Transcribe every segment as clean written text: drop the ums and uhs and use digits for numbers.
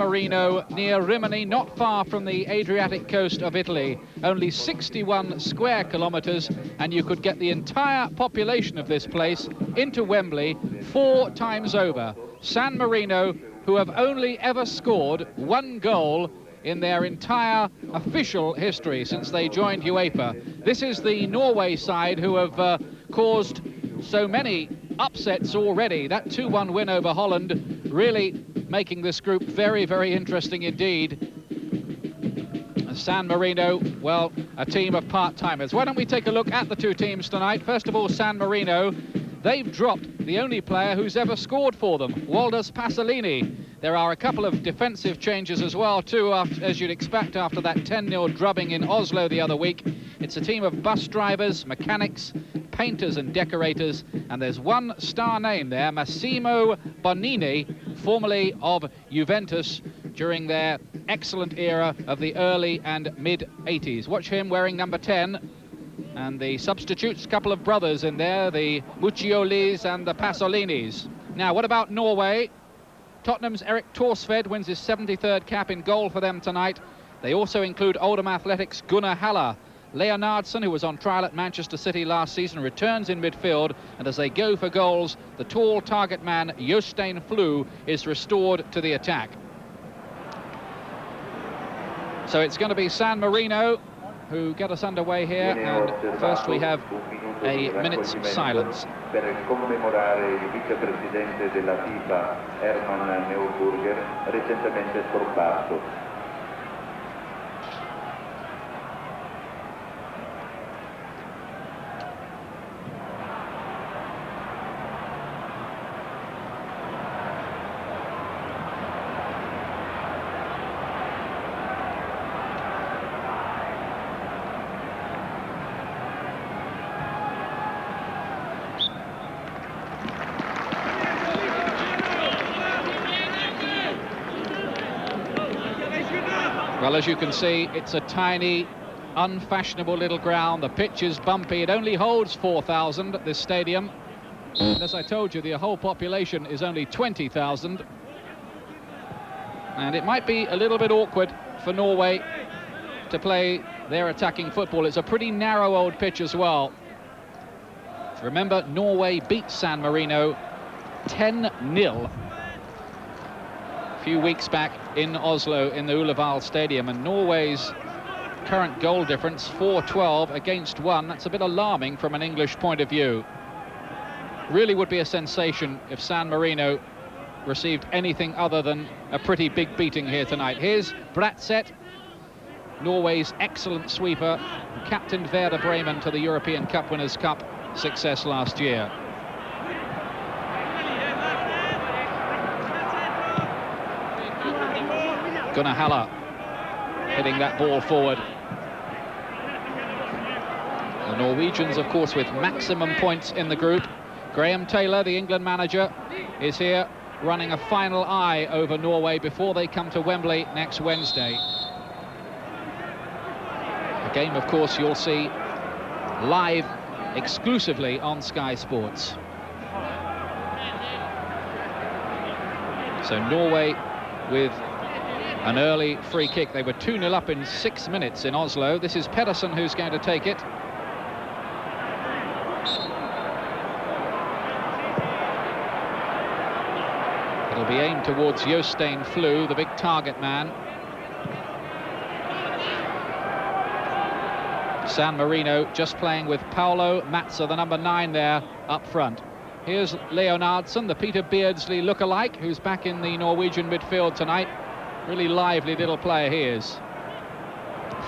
Marino, near Rimini, not far from the Adriatic coast of Italy. Only 61 square kilometres, and you could get the entire population of this place into Wembley 4 times over. San Marino, who have only ever scored 1 goal in their entire official history since they joined UEFA. This is the Norway side who have caused so many upsets already. That 2-1 win over Holland really making this group very, very interesting indeed. San Marino, well, a team of part-timers. Why don't we take a look at the two teams tonight? First of all, San Marino, they've dropped the only player who's ever scored for them, Waldus Pasolini. There are a couple of defensive changes as well, too, as you'd expect after that 10-0 drubbing in Oslo the other week. It's a team of bus drivers, mechanics, painters and decorators, and there's one star name there, Massimo Bonini, formerly of Juventus during their excellent era of the early and mid-80s. Watch him wearing number 10, and the substitutes, couple of brothers in there, the Mucciolis and the Pasolinis. Now, what about Norway? Tottenham's Erik Torsved wins his 73rd cap in goal for them tonight. They also include Oldham Athletics' Gunnar Haller. Leonardson, who was on trial at Manchester City last season, returns in midfield, and as they go for goals, the tall target man Jostein Flu is restored to the attack. So it's going to be San Marino who get us underway here, and first we have a minute's silence. Per commemorare il vicepresidente della FIFA, Hermann Neuburger, recentemente scomparso. Well, as you can see, it's a tiny, unfashionable little ground. The pitch is bumpy. It only holds 4,000 at this stadium. And as I told you, the whole population is only 20,000. And it might be a little bit awkward for Norway to play their attacking football. It's a pretty narrow old pitch as well. Remember, Norway beat San Marino 10-0. A few weeks back in Oslo in the Ullevål Stadium, and Norway's current goal difference 4-12 against 1. That's a bit alarming from an English point of view. Really would be a sensation if San Marino received anything other than a pretty big beating here tonight. Here's Bratseth, Norway's excellent sweeper, who captained Werder Bremen to the European Cup Winners' Cup success last year. Gunnar Haller hitting that ball forward. The Norwegians, of course, with maximum points in the group. Graham Taylor, the England manager, is here running a final eye over Norway before they come to Wembley next Wednesday. A game, of course, you'll see live exclusively on Sky Sports. So Norway with an early free kick. They were 2-0 up in 6 minutes in Oslo. This is Pedersen who's going to take it. It'll be aimed towards Jostein Flu, the big target man. San Marino just playing with Paolo Mazza, the number 9 there up front. Here's Leonardson, the Peter Beardsley lookalike, who's back in the Norwegian midfield tonight. Really lively little player he is.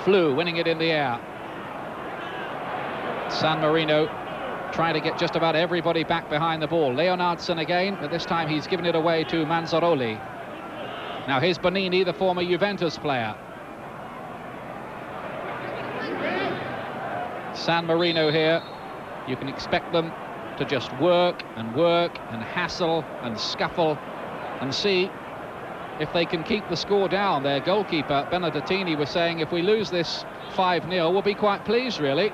Flu winning it in the air. San Marino trying to get just about everybody back behind the ball. Leonardson again, but this time he's given it away to Manzaroli. Now here's Bonini, the former Juventus player. San Marino here, you can expect them to just work and hassle and scuffle and see if they can keep the score down. Their goalkeeper, Benedettini, was saying if we lose this 5-0, we'll be quite pleased, really.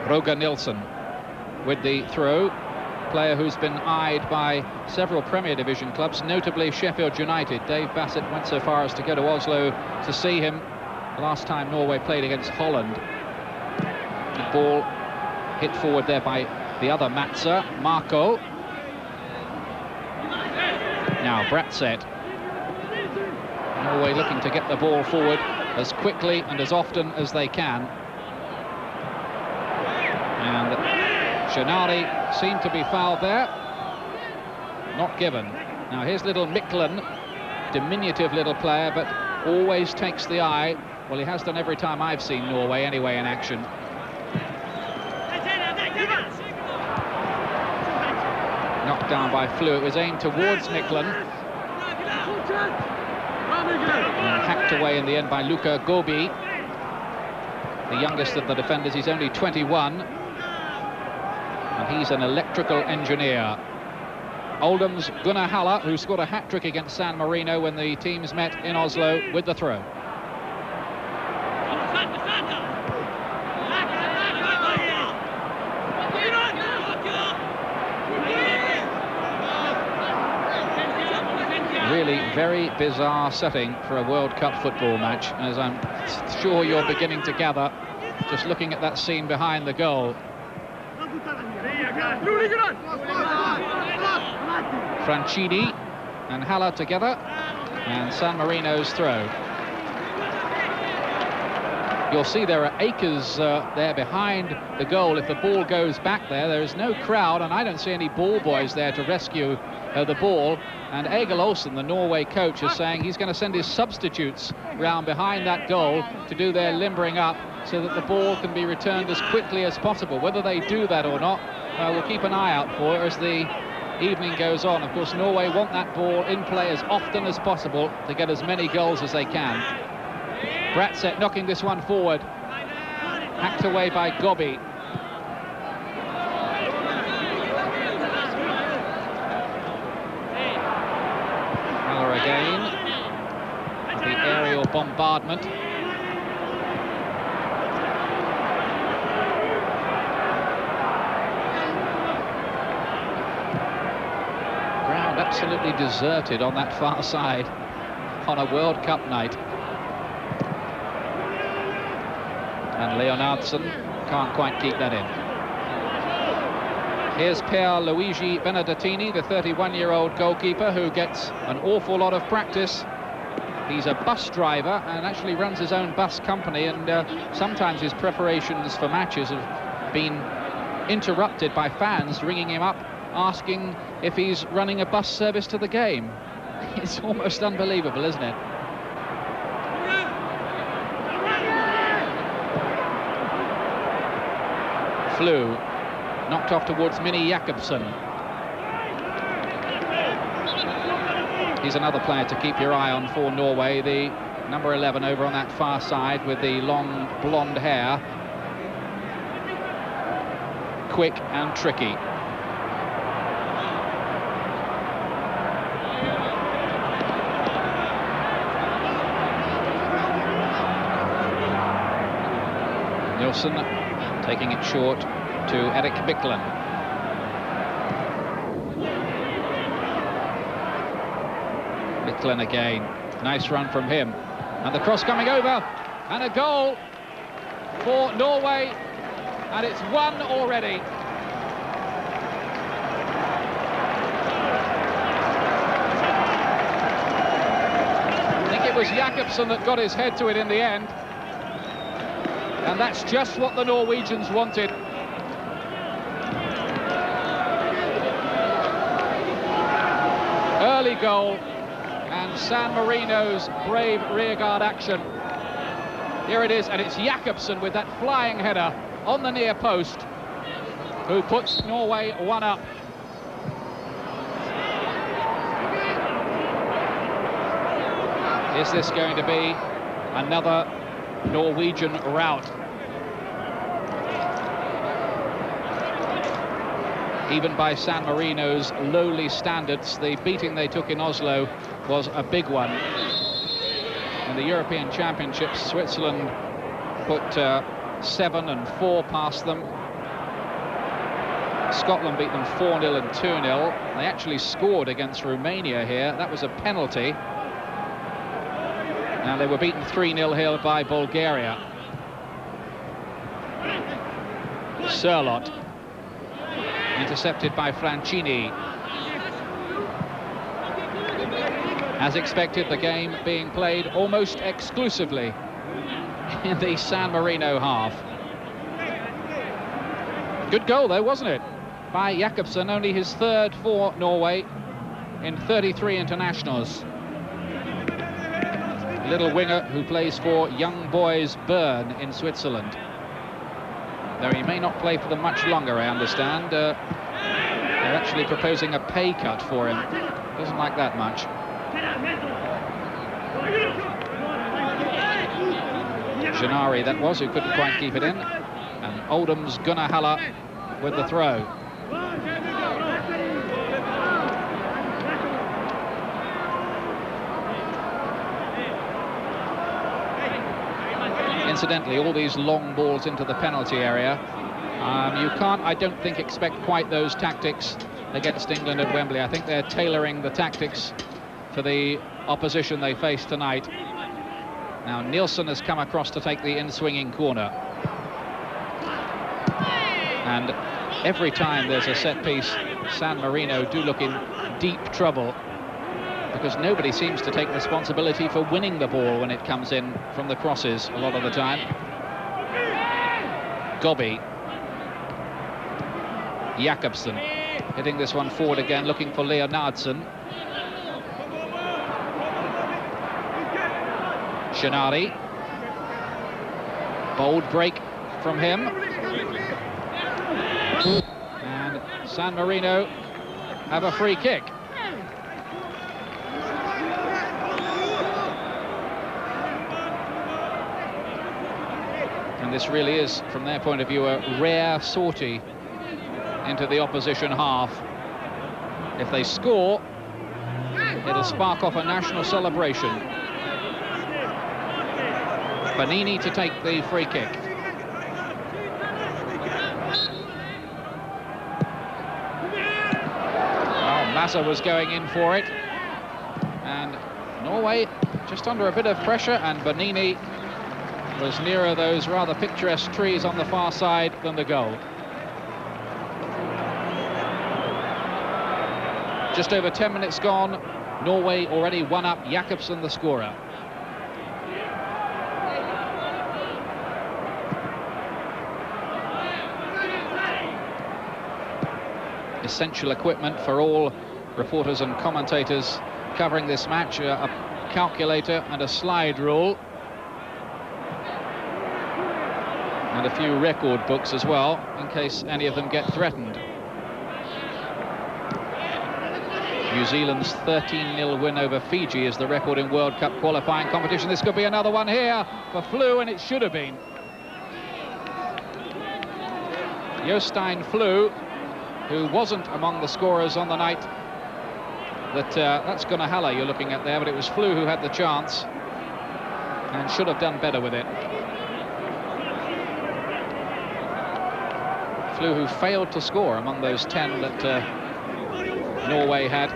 Roger Nilsson with the throw. Player who's been eyed by several Premier Division clubs, notably Sheffield United. Dave Bassett went so far as to go to Oslo to see him last time Norway played against Holland. The ball hit forward there by the other Matza, Marco. Now Bratsett. Norway looking to get the ball forward as quickly and as often as they can. And Shinari seemed to be fouled there. Not given. Now here's little Miklen, diminutive little player, but always takes the eye. Well, he has done every time I've seen Norway anyway in action. Knocked down by Flew. It was aimed towards Miklen. And hacked away in the end by Luka Gobi, the youngest of the defenders. He's only 21. And he's an electrical engineer. Oldham's Gunnar Haller, who scored a hat-trick against San Marino when the teams met in Oslo, with the throw. Really very bizarre setting for a World Cup football match, as I'm sure you're beginning to gather, just looking at that scene behind the goal. Francini and Haller together, and San Marino's throw. You'll see there are acres there behind the goal. If the ball goes back there is no crowd, and I don't see any ball boys there to rescue the ball. And Egil Olsen, the Norway coach, is saying he's going to send his substitutes round behind that goal to do their limbering up so that the ball can be returned as quickly as possible. Whether they do that or not, we'll keep an eye out for as the evening goes on. Of course, Norway want that ball in play as often as possible to get as many goals as they can. Bratsett knocking this one forward. Hacked away by Gobi. Haller again. The aerial bombardment. Ground absolutely deserted on that far side on a World Cup night. And Leonardson can't quite keep that in. Here's Pierluigi Benedettini, the 31-year-old goalkeeper who gets an awful lot of practice. He's a bus driver and actually runs his own bus company, and sometimes his preparations for matches have been interrupted by fans ringing him up asking if he's running a bus service to the game. It's almost unbelievable, isn't it? Flew, knocked off towards Mini Jakobsen. He's another player to keep your eye on for Norway, the number 11 over on that far side with the long blonde hair. Quick and tricky. Nilsson taking it short to Erik Miklen. Miklen again. Nice run from him. And the cross coming over. And a goal for Norway. And it's one already. I think it was Jakobsen that got his head to it in the end. And that's just what the Norwegians wanted. Early goal, and San Marino's brave rearguard action. Here it is, and it's Jakobsen with that flying header on the near post who puts Norway one up. Is this going to be another Norwegian rout? Even by San Marino's lowly standards, the beating they took in Oslo was a big one. In the European Championships, Switzerland put 7 and 4 past them. Scotland beat them 4-0 and 2-0. They actually scored against Romania here. That was a penalty. And they were beaten 3-0 here by Bulgaria. Sørloth, intercepted by Francini. As expected, the game being played almost exclusively in the San Marino half. Good goal though, wasn't it? By Jakobsen, only his third for Norway in 33 internationals. Little winger who plays for Young Boys Bern in Switzerland. Though he may not play for them much longer, I understand. They're actually proposing a pay cut for him. Doesn't like that much. Janari that was, who couldn't quite keep it in. And Oldham's Gunnar Haller with the throw. Incidentally, all these long balls into the penalty area, you can't, I don't think, expect quite those tactics against England at Wembley. I think they're tailoring the tactics for the opposition they face tonight. Now Nielsen has come across to take the in-swinging corner. And every time there's a set piece, San Marino do look in deep trouble, because nobody seems to take responsibility for winning the ball when it comes in from the crosses a lot of the time. Gobbi. Jakobsen hitting this one forward again, looking for Leonardsen. Shinari. Bold break from him. And San Marino have a free kick. And this really is, from their point of view, a rare sortie into the opposition half. If they score, it'll spark off a national celebration. Banini to take the free kick. Well, Massa was going in for it. And Norway just under a bit of pressure, and Banini was nearer those rather picturesque trees on the far side than the goal. Just over 10 minutes gone. Norway already 1-up. Jakobsen the scorer. Essential equipment for all reporters and commentators covering this match, a calculator and a slide rule, and a few record books as well, in case any of them get threatened. New Zealand's 13-0 win over Fiji is the record in World Cup qualifying competition. This could be another one here for Flew, and it should have been. Jostein Flew, who wasn't among the scorers on the night. That's Gunnar Haller you're looking at there, but it was Flew who had the chance and should have done better with it. Flew, who failed to score among those 10 that Norway had.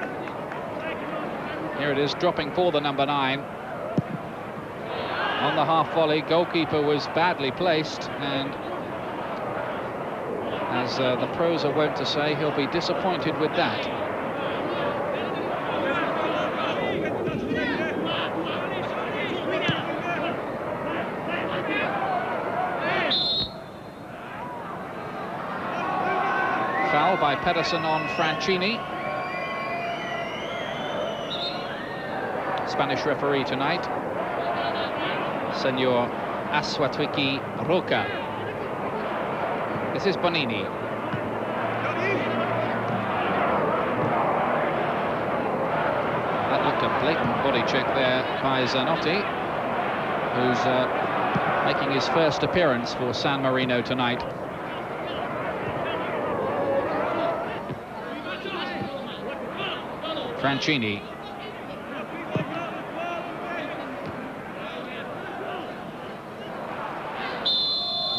Here it is, dropping for the number 9. On the half volley, goalkeeper was badly placed, and as the pros are wont to say, he'll be disappointed with that. Foul by Pedersen on Francini. Spanish referee tonight, Senor Ansuátegui Roca. This is Bonini. That looked a blatant body check there by Zanotti, who's making his first appearance for San Marino tonight. Francini.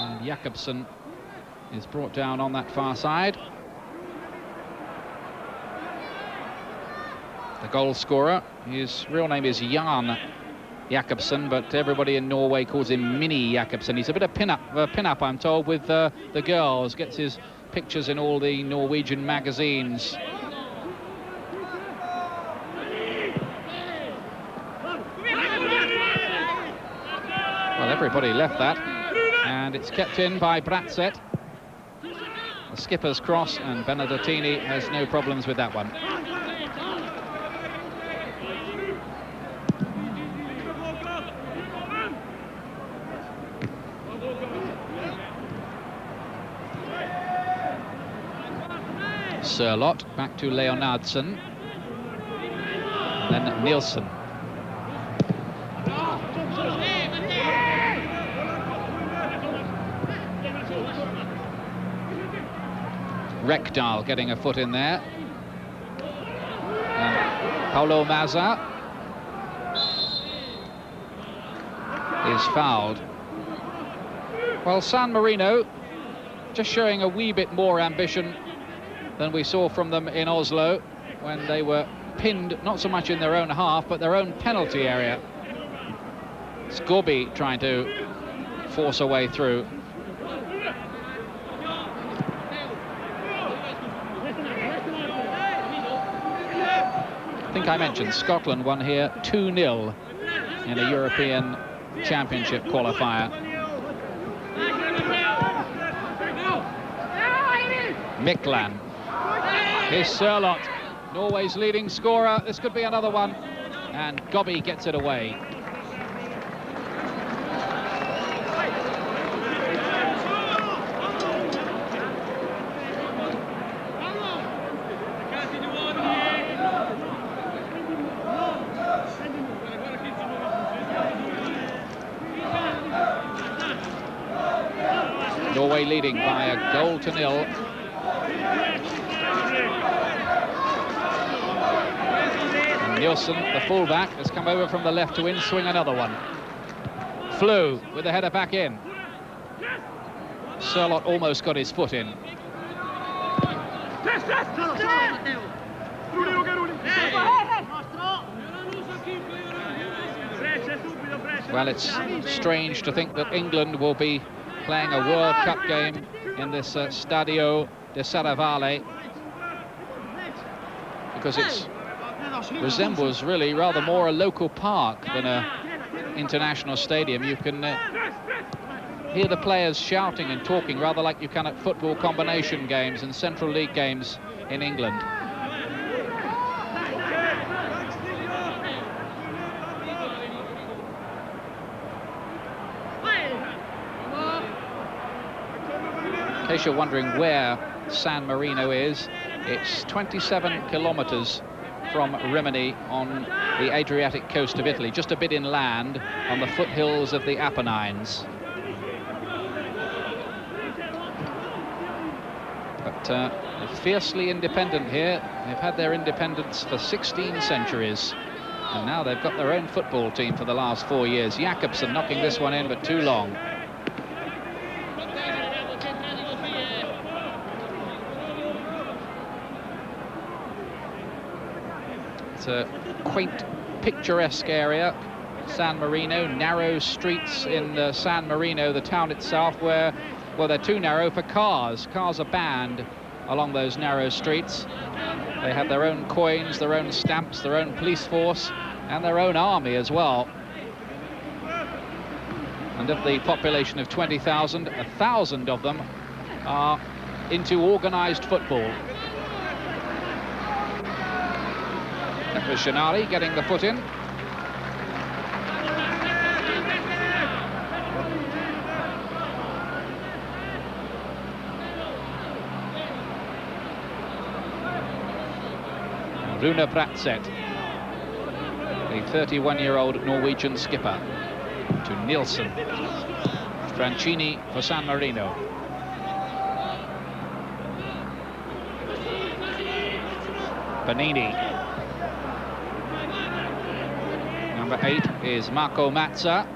And Jakobsen is brought down on that far side. the goal scorer. His real name is Jan Jakobsen, but everybody in Norway calls him Mini Jakobsen. He's a bit of pin-up, I'm told, with the girls. Gets his pictures in all the Norwegian magazines. Well, everybody left that, and it's kept in by Bratzett. The skipper's cross, and Benedettini has no problems with that one. Sørloth back to Leonardsen, and then Nielsen. Rekdal getting a foot in there. And Paulo Mazza is fouled. Well, San Marino just showing a wee bit more ambition than we saw from them in Oslo, when they were pinned not so much in their own half but their own penalty area. It's Gobi trying to force a way through. I think I mentioned Scotland won here 2-0 in a European Championship qualifier. Mikland. Here's Sørloth, Norway's leading scorer. This could be another one, and Gobi gets it away. Norway leading by a 0-0. Nielsen, the fullback, has come over from the left to in-swing another one. Flew with the header back in. Sørloth almost got his foot in. Well, it's strange to think that England will be playing a World Cup game in this Stadio de Serravalle, because it resembles really rather more a local park than an international stadium. You can hear the players shouting and talking rather like you can at football combination games and Central League games in England. In case you're wondering where San Marino is, it's 27 kilometers from Rimini on the Adriatic coast of Italy, just a bit inland on the foothills of the Apennines. But fiercely independent here. They've had their independence for 16 centuries, and now they've got their own football team for the last 4 years. Jakobsen knocking this one in, but too long. It's a quaint, picturesque area, San Marino. Narrow streets in San Marino, the town itself, where, well, they're too narrow for cars. Cars are banned along those narrow streets. They have their own coins, their own stamps, their own police force, and their own army as well. And of the population of 20,000, 1,000 of them are into organised football. That was Shinari getting the foot in. Rune Bratzett, the 31-year-old Norwegian skipper, to Nielsen. Franchini for San Marino. Benini. Number 8 is Marco Mazza.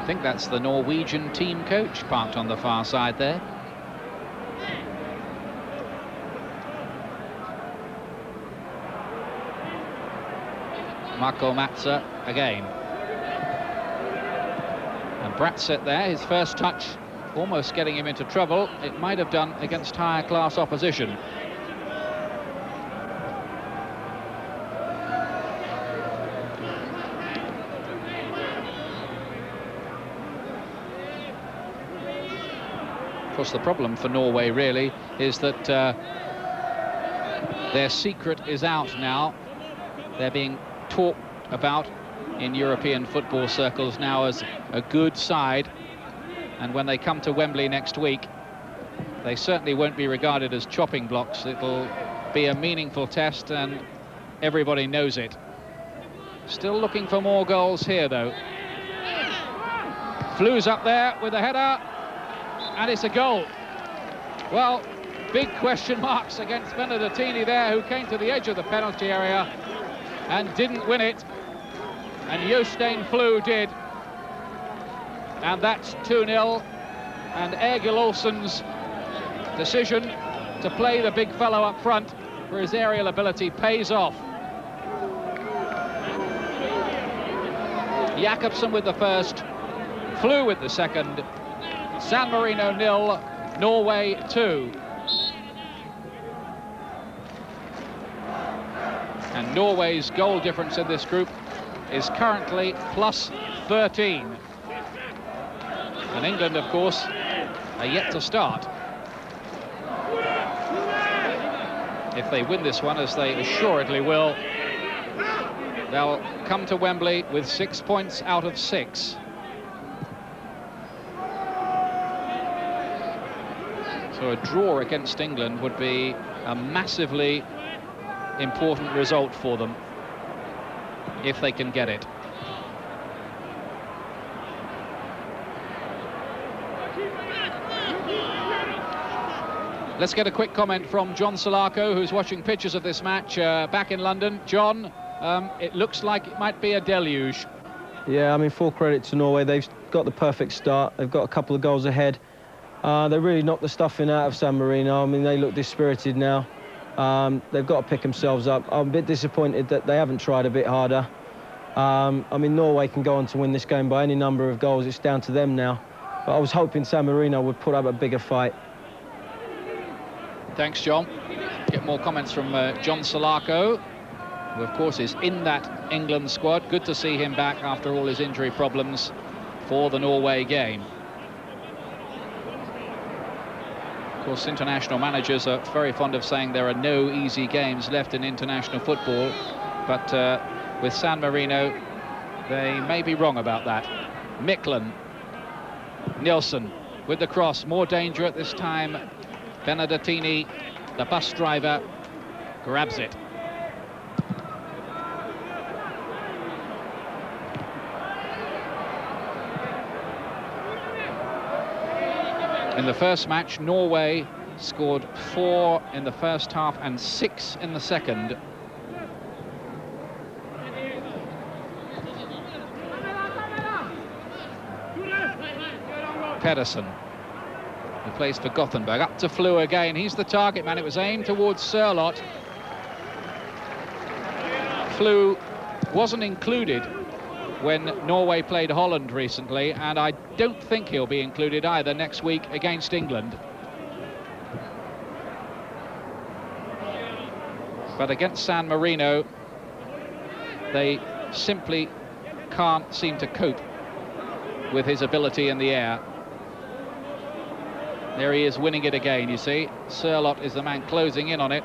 I think that's the Norwegian team coach parked on the far side there. Marco Matza again. And Bratset there, his first touch almost getting him into trouble. It might have done against higher class opposition. Of course, the problem for Norway really is that their secret is out now. They're being talked about in European football circles now as a good side, and when they come to Wembley next week, they certainly won't be regarded as chopping blocks. It'll be a meaningful test, and everybody knows it. Still looking for more goals here, though. Flu's up there with a header, and it's a goal. Well, big question marks against Benedettini there, who came to the edge of the penalty area and didn't win it, and Jostein Flu did. And that's 2-0, and Egil Olsen's decision to play the big fellow up front for his aerial ability pays off. Jakobsen with the first, Flu with the second. San Marino 0, Norway 2. And Norway's goal difference in this group is currently plus 13. And England, of course, are yet to start. If they win this one, as they assuredly will, they'll come to Wembley with 6 points out of 6. So a draw against England would be a massively important result for them, if they can get it. Let's get a quick comment from John Salako, who's watching pictures of this match back in London. John, it looks like it might be a deluge. Yeah, I mean, full credit to Norway. They've got the perfect start. They've got a couple of goals ahead. They really knocked the stuffing out of San Marino. I mean, they look dispirited now. They've got to pick themselves up. I'm a bit disappointed that they haven't tried a bit harder. I mean, Norway can go on to win this game by any number of goals. It's down to them now. But I was hoping San Marino would put up a bigger fight. Thanks, John. Get more comments from John Salako, who, of course, is in that England squad. Good to see him back after all his injury problems for the Norway game. Of course, international managers are very fond of saying there are no easy games left in international football, but with San Marino, they may be wrong about that. Miklen, Nilsson with the cross, more danger at this time. Benedettini, the bus driver, grabs it. In the first match, Norway scored 4 in the first half and 6 in the second. Pedersen, who plays for Gothenburg, up to Flu again. He's the target man. It was aimed towards Sørloth. Flu wasn't included when Norway played Holland recently, and I don't think he'll be included either next week against England. But against San Marino, they simply can't seem to cope with his ability in the air. There he is, winning it again, you see. Sørloth is the man closing in on it.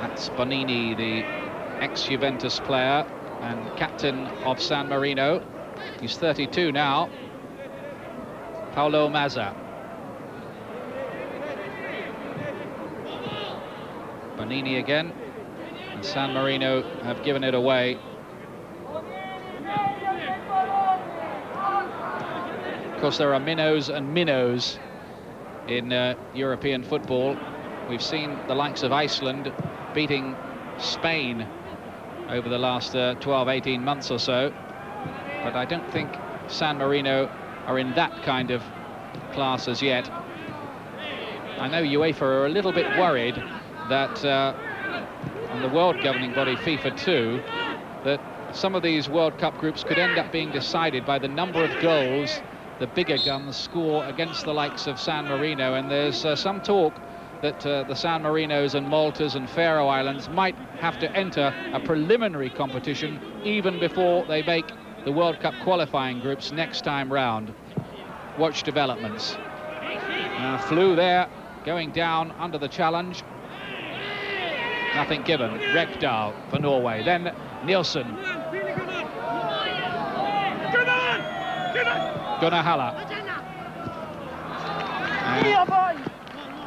That's Bonini, the ex-Juventus player and captain of San Marino. He's 32 now. Paulo Mazza. Bonini again. And San Marino have given it away. Of course, there are minnows and minnows in European football. We've seen the likes of Iceland beating Spain over the last 12, 18 months or so. But I don't think San Marino are in that kind of class as yet. I know UEFA are a little bit worried that, and the world governing body FIFA too, that some of these World Cup groups could end up being decided by the number of goals the bigger guns score against the likes of San Marino. And there's some talk that the San Marinos and Maltas and Faroe Islands might have to enter a preliminary competition even before they make the World Cup qualifying groups next time round. Watch developments. Flew there, going down under the challenge. Nothing given. Rekdal for Norway. Then Nielsen. Gunnar Haller.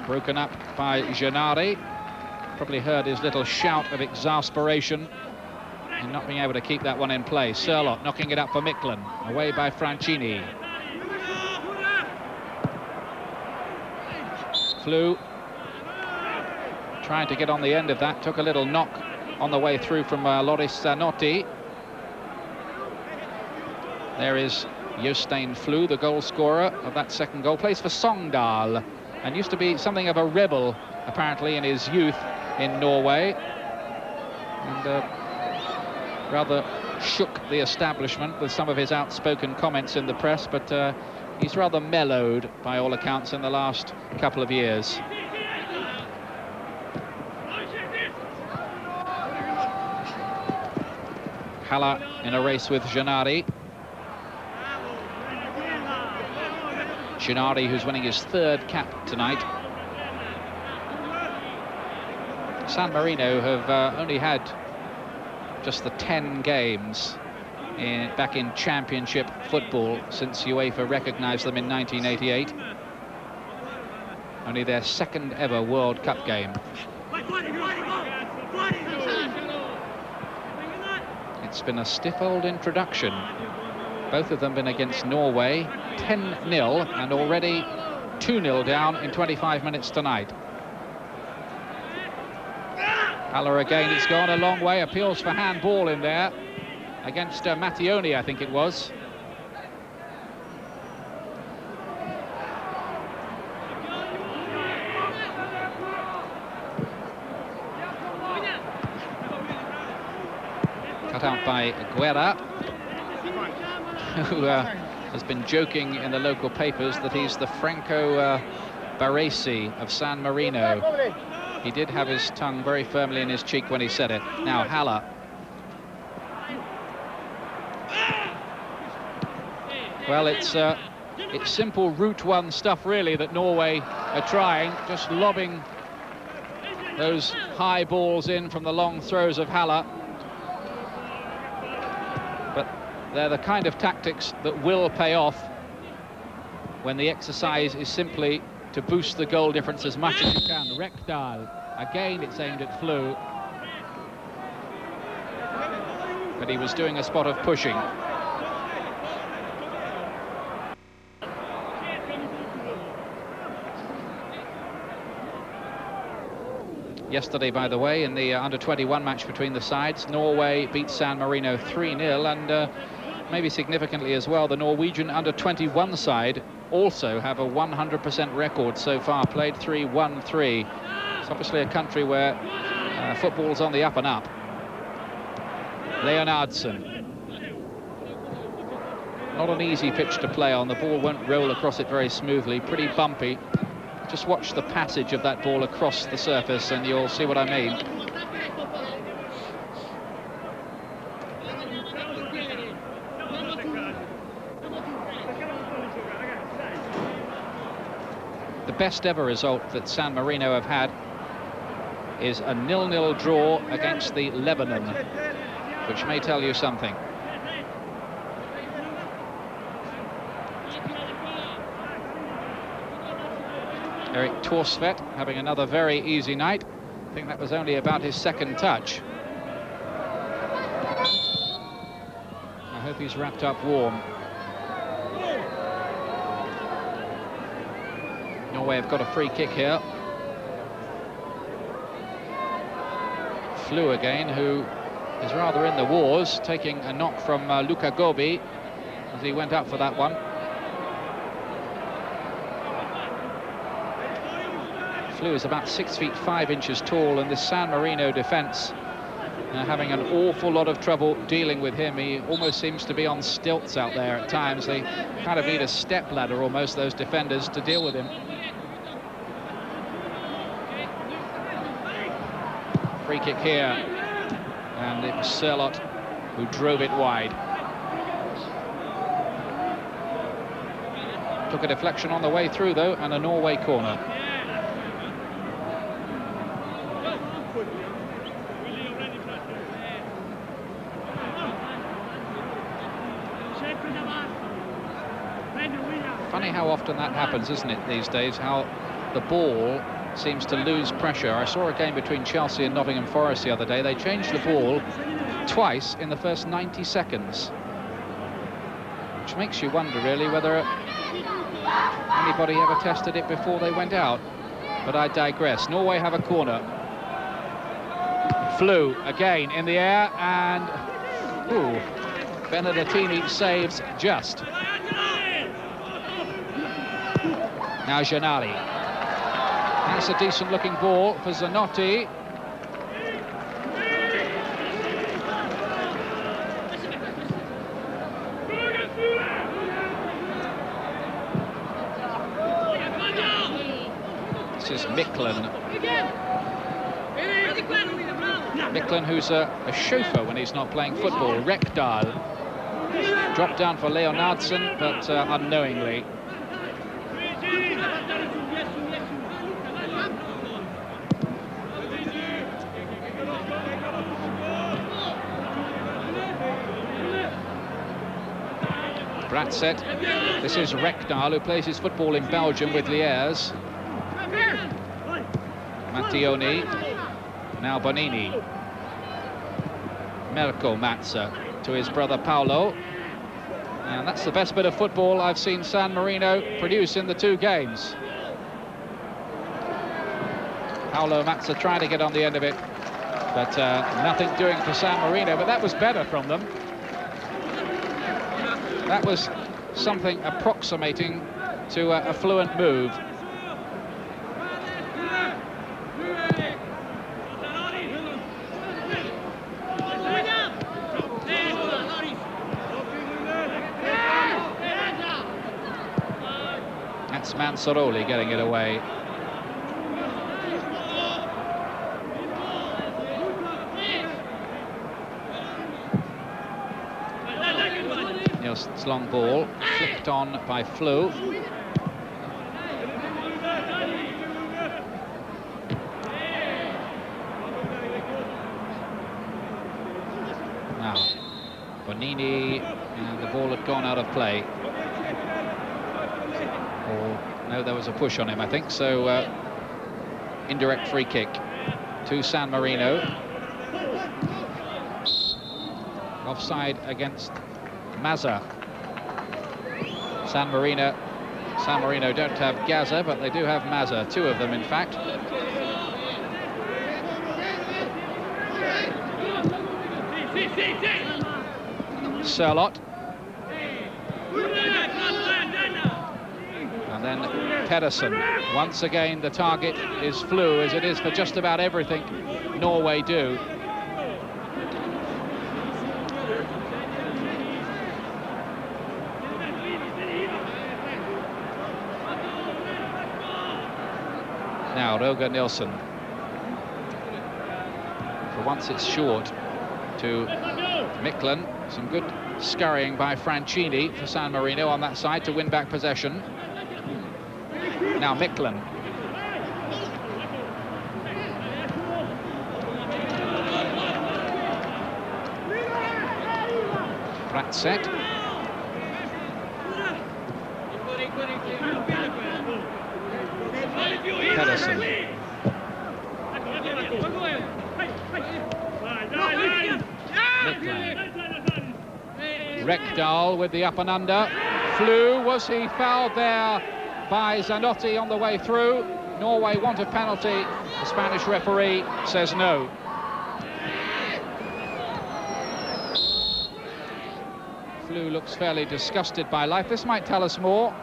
Broken up by Gennady. Probably heard his little shout of exasperation in not being able to keep that one in place. Sørloth knocking it up for Micklin. Away by Francini. Flew. Trying to get on the end of that. Took a little knock on the way through from Loris Zanotti. There is Jostein Flu, the goal scorer of that second goal. Plays for Sogndal and used to be something of a rebel, apparently, in his youth in Norway. And rather shook the establishment with some of his outspoken comments in the press, but he's rather mellowed, by all accounts, in the last couple of years. Haller in a race with Gennady. Gennady, who's winning his third cap tonight. San Marino have only had just the 10 games back in championship football since UEFA recognised them in 1988. Only their second ever World Cup game. It's been a stiff old introduction. Both of them been against Norway, 10-0, and already 2-0 down in 25 minutes tonight. Haller again, it's gone a long way, appeals for handball in there against Mattioni, I think it was. Cut out by Guerra, who has been joking in the local papers that he's the Franco Baresi of San Marino. He did have his tongue very firmly in his cheek when he said it. Now Haller. Well, it's simple Route 1 stuff, really, that Norway are trying, just lobbing those high balls in from the long throws of Haller. But they're the kind of tactics that will pay off when the exercise is simply to boost the goal difference as much as you can. Rekdal, again it's aimed at Flew, but he was doing a spot of pushing. Yesterday, by the way, in the under-21 match between the sides, Norway beat San Marino 3-0, and maybe significantly as well, the Norwegian under-21 side also have a 100% record so far, played 3-1-3. It's obviously a country where football's on the up and up. Leonardsen. Not an easy pitch to play on, the ball won't roll across it very smoothly, pretty bumpy. Just watch the passage of that ball across the surface and you'll see what I mean. The best ever result that San Marino have had is a 0-0 draw against the Lebanon, which may tell you something. Erik Thorsvedt having another very easy night. I think that was only about his second touch. I hope he's wrapped up warm. Norway have got a free kick here. Flew again, who is rather in the wars, taking a knock from Luca Gobi as he went up for that one. Flew is about 6 feet 5 inches tall, and this San Marino defence having an awful lot of trouble dealing with him. He almost seems to be on stilts out there at times. They kind of need a step ladder almost, those defenders, to deal with him. Free kick here, and it was Serravalle who drove it wide. Took a deflection on the way through though, and a Norway corner. Funny how often that happens, isn't it, these days, how the ball seems to lose pressure. I saw a game between Chelsea and Nottingham Forest the other day. They changed the ball twice in the first 90 seconds, which makes you wonder really whether anybody ever tested it before they went out. But I digress. Norway have a corner. Flew again in the air, and Benedettini saves just. Now Giannari. That's a decent looking ball for Zanotti. This is Miklen. Miklen, who's a chauffeur when he's not playing football. Rekdal. Dropped down for Leonardsen, but unknowingly. Bratset. This is Rekdal, who plays his football in Belgium with Liège. Mattioni. Now Bonini. Melko Matza to his brother Paolo. And that's the best bit of football I've seen San Marino produce in the two games. Paolo Matza trying to get on the end of it, but nothing doing for San Marino. But that was better from them. That was something approximating to a fluent move. That's Mansoroli getting it away. Nielsen's long ball, flicked on by Flew. Now, Bonini, and the ball had gone out of play. No, there was a push on him, I think, so indirect free kick to San Marino. Offside against Mazza. San Marino don't have Gaza, but they do have Mazza, two of them in fact. Serravalle. And then Pedersen. Once again, the target is Flew, as it is for just about everything Norway do. Now Roger Nilsson. For once it's short to Miklen. Some good scurrying by Franchini for San Marino on that side to win back possession. Now Miklen. Bratset. Pedersen. Rekdal with the up and under. Flew, was he fouled there by Zanotti on the way through? Norway want a penalty. The Spanish referee says no. Flew looks fairly disgusted by life. This might tell us more.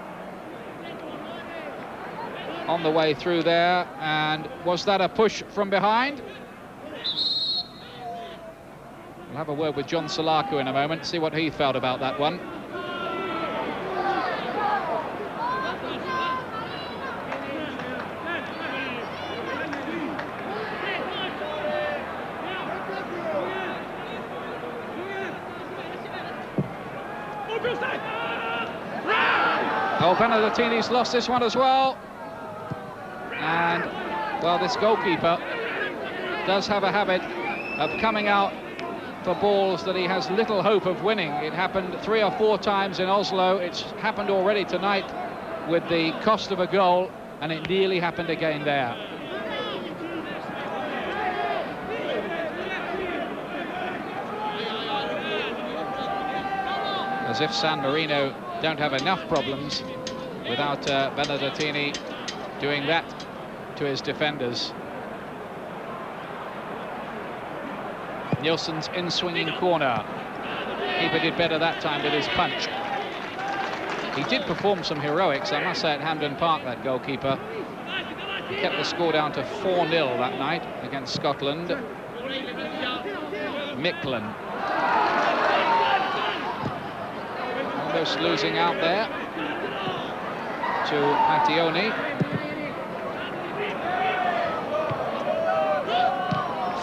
On the way through there, and was that a push from behind? We'll have a word with John Salaku in a moment, see what he felt about that one. Oh, Benedettini's lost this one as well. And, well, this goalkeeper does have a habit of coming out for balls that he has little hope of winning. It happened 3 or 4 times in Oslo. It's happened already tonight with the cost of a goal, and it nearly happened again there. As if San Marino don't have enough problems without Benedettini doing that to his defenders. Nielsen's in-swinging corner. Keeper did better that time with his punch. He did perform some heroics, I must say, at Hampden Park, that goalkeeper. He kept the score down to 4-0 that night against Scotland. Micklin. Almost losing out there to Mattioni.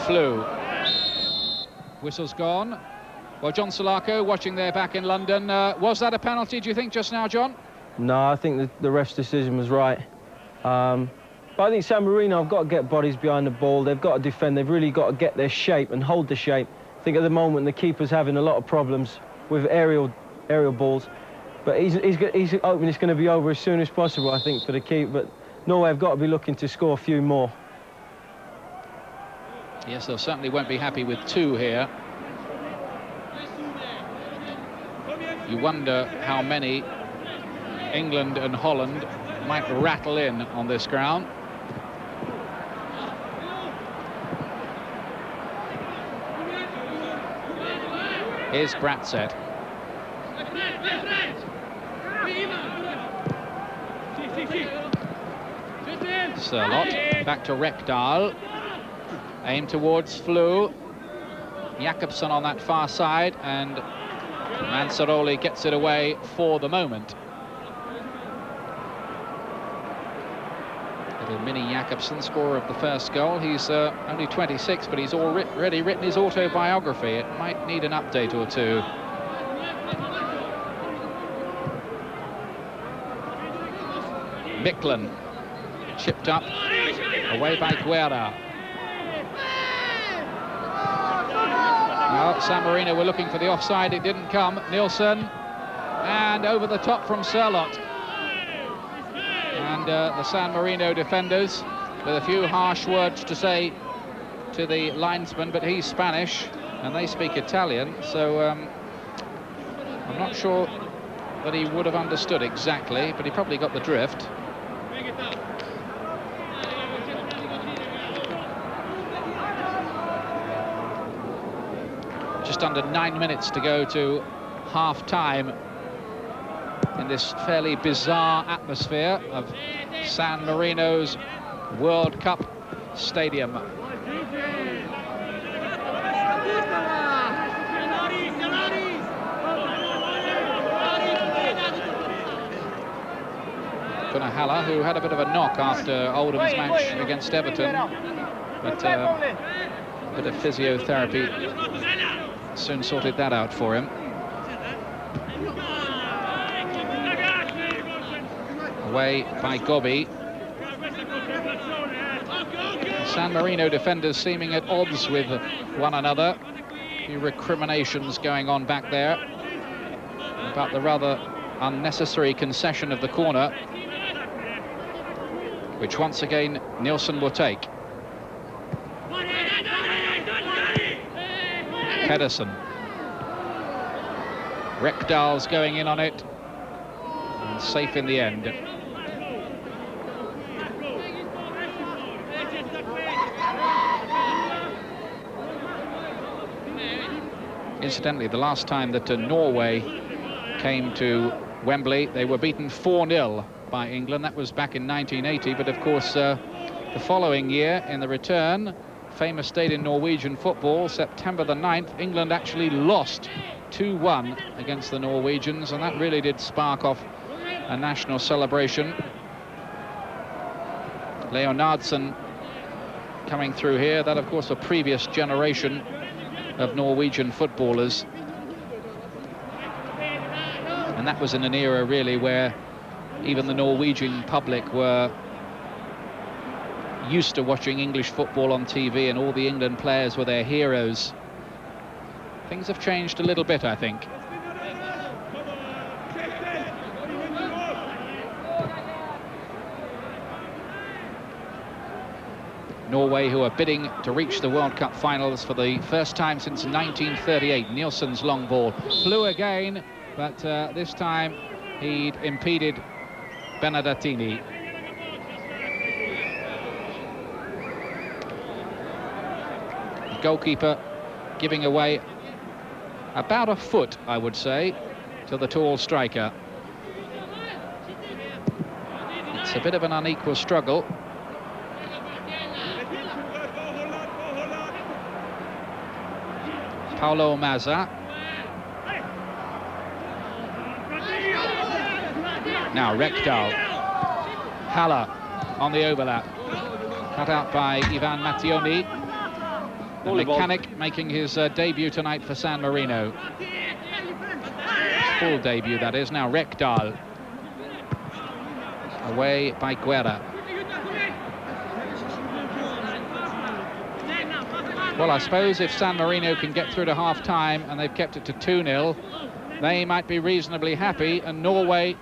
Flew. Whistle's gone. Well, John Salaku watching there back in London. Was that a penalty, do you think, just now, John? No, I think the ref's decision was right. But I think San Marino have got to get bodies behind the ball. They've got to defend. They've really got to get their shape and hold the shape. I think at the moment the keeper's having a lot of problems with aerial balls. But he's hoping it's going to be over as soon as possible, I think, for the keeper. But Norway have got to be looking to score a few more. Yes, they'll certainly won't be happy with 2 here. You wonder how many England and Holland might rattle in on this ground. Here's Bratzett. Sørloth back to Rekdal. Aim towards Flew. Jakobsen on that far side, and Manzaroli gets it away for the moment. Little mini Jakobsen, scorer of the first goal. He's only 26, but he's already written his autobiography. It might need an update or two. Micklin chipped up, away by Guerra. Well, San Marino were looking for the offside, it didn't come. Nielsen, and over the top from Sørloth. And the San Marino defenders with a few harsh words to say to the linesman, but he's Spanish and they speak Italian, so I'm not sure that he would have understood exactly, but he probably got the drift. Just under 9 minutes to go to half-time in this fairly bizarre atmosphere of San Marino's World Cup stadium. Gunnar, who had a bit of a knock after Oldham's match against Everton, but a bit of physiotherapy soon sorted that out for him. Away by Gobbi. San Marino defenders seeming at odds with one another. A few recriminations going on back there about the rather unnecessary concession of the corner, which once again Nielsen will take. Pedersen. Rekdal's going in on it, and safe in the end. Incidentally, the last time that Norway came to Wembley. They were beaten 4-0 by England. That was back in 1980, but of course the following year in the return, famous date in Norwegian football, September the 9th, England actually lost 2-1 against the Norwegians, and that really did spark off a national celebration. Leonardsen coming through here. That, of course, a previous generation of Norwegian footballers. And that was in an era, really, where even the Norwegian public were used to watching English football on TV, and all the England players were their heroes. Things have changed a little bit, I think. Norway, who are bidding to reach the World Cup finals for the first time since 1938. Nielsen's long ball flew again, but this time he'd impeded Benedettini. The goalkeeper giving away about a foot, I would say, to the tall striker. It's a bit of an unequal struggle. Paulo Mazza. Now Rekdal. Haller on the overlap. Cut out by Ivan Mattioni. The mechanic making his debut tonight for San Marino. Full debut, that is. Now Rekdal. Away by Guerra. Well, I suppose if San Marino can get through to half-time, and they've kept it to 2-0, they might be reasonably happy, and Norway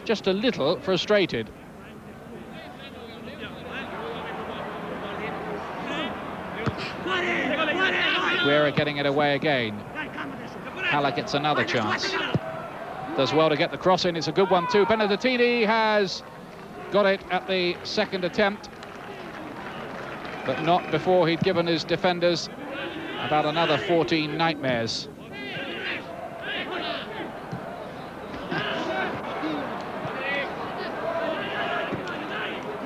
just a little frustrated. Guerra getting it away again. Haller gets another chance. Does well to get the cross in. It's a good one too. Benedettini has got it at the second attempt, but not before he'd given his defenders about another 14 nightmares.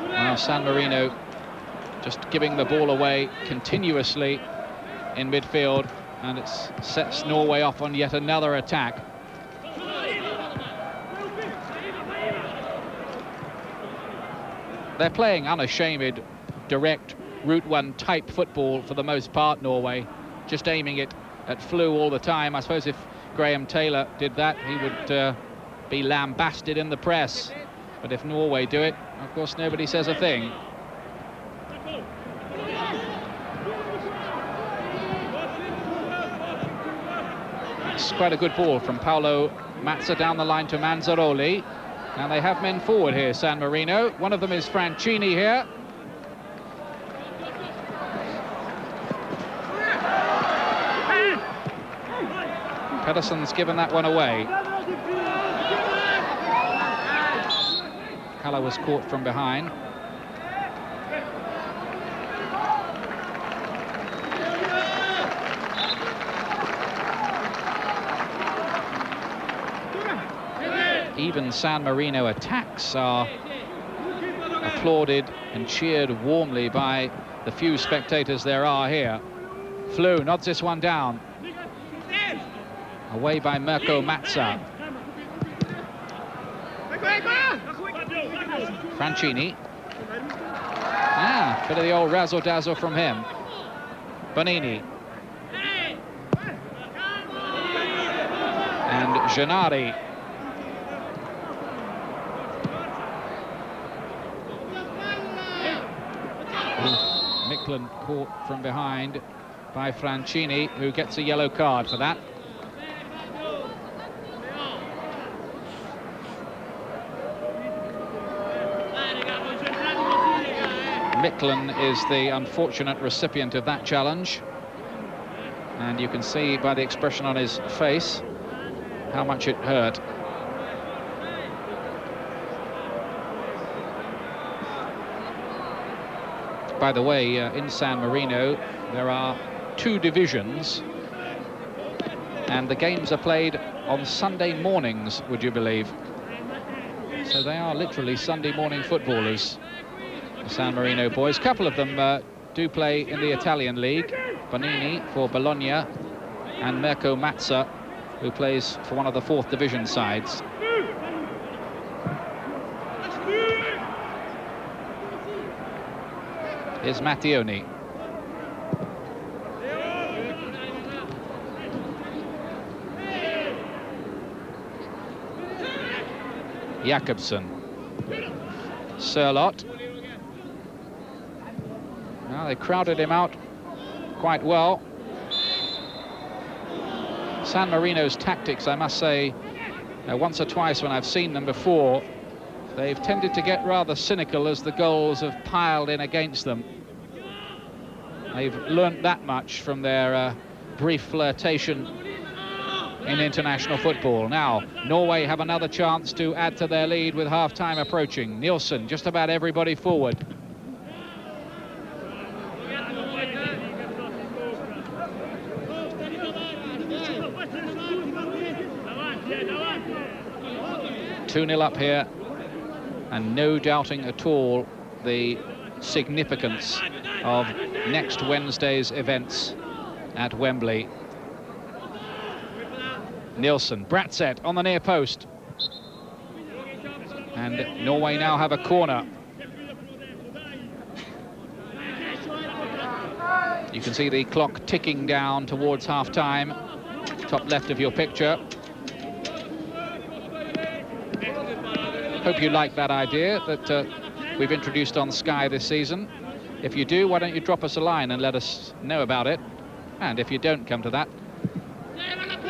Now San Marino just giving the ball away continuously in midfield, and it sets Norway off on yet another attack. They're playing unashamed, direct, Route 1 type football for the most part, Norway, just aiming it at Flew all the time. I suppose if Graham Taylor did that, he would be lambasted in the press. But if Norway do it, of course, nobody says a thing. It's quite a good ball from Paulo Mazza down the line to Manzaroli. Now they have men forward here, San Marino. One of them is Franchini here. Pedersen's given that one away. Haller was caught from behind. Even San Marino attacks are applauded and cheered warmly by the few spectators there are here. Flew nods this one down. Away by Mirko Mazza. Franchini. Bit of the old razzle-dazzle from him. Bonini. And Gennari. Micklin caught from behind by Franchini, who gets a yellow card for that. Micklin is the unfortunate recipient of that challenge, and you can see by the expression on his face how much it hurt. By the way, in San Marino there are 2 divisions, and the games are played on Sunday mornings, would you believe? So they are literally Sunday morning footballers, the San Marino boys. A couple of them do play in the Italian league. Bonini for Bologna and Mirko Mazza, who plays for one of the 4th division sides. Here's Mattioni. Jakobsen. Sørloth. Now they crowded him out quite well. San Marino's tactics, I must say, once or twice when I've seen them before, they've tended to get rather cynical as the goals have piled in against them. They've learnt that much from their brief flirtation in international football. Now, Norway have another chance to add to their lead with half-time approaching. Nielsen, just about everybody forward. Two-nil up here, and no doubting at all the significance of next Wednesday's events at Wembley. Nielsen, Bratzett on the near post. And Norway now have a corner. You can see the clock ticking down towards half-time. Top left of your picture. Hope you like that idea that we've introduced on Sky this season. If you do, why don't you drop us a line and let us know about it? And if you don't come to that,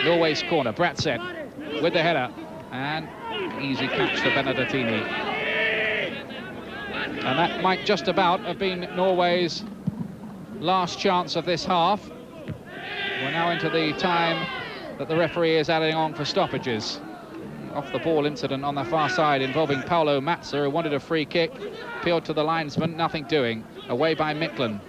Norway's corner, Bratzett with the header, and easy catch for Benedettini. And that might just about have been Norway's last chance of this half. We're now into the time that the referee is adding on for stoppages. Off the ball incident on the far side involving Paulo Mazza, who wanted a free kick, appealed to the linesman, nothing doing. Away by Mikkeln.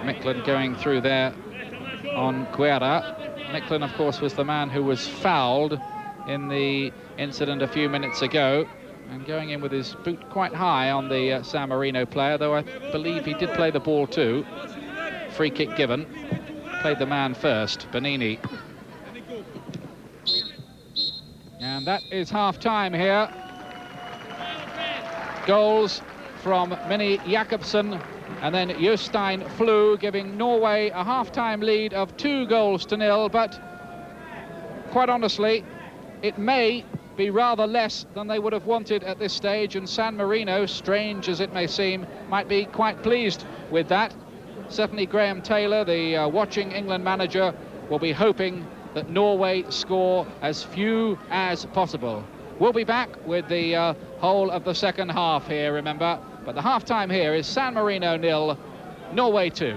Mikkeln going through there on Guerra. Mikkeln, of course, was the man who was fouled in the incident a few minutes ago, and going in with his boot quite high on the San Marino player, though I believe he did play the ball too. Free kick given. Played the man first, Bonini. And that is half-time here. Goals from Mini Jakobsen and then Jostein Flu, giving Norway a half-time lead of 2-0, but quite honestly, it may be rather less than they would have wanted at this stage, and San Marino, strange as it may seem, might be quite pleased with that. Certainly Graham Taylor, the watching England manager, will be hoping that Norway score as few as possible. We'll be back with the whole of the second half here, remember, but the half-time here is San Marino 0, Norway 2.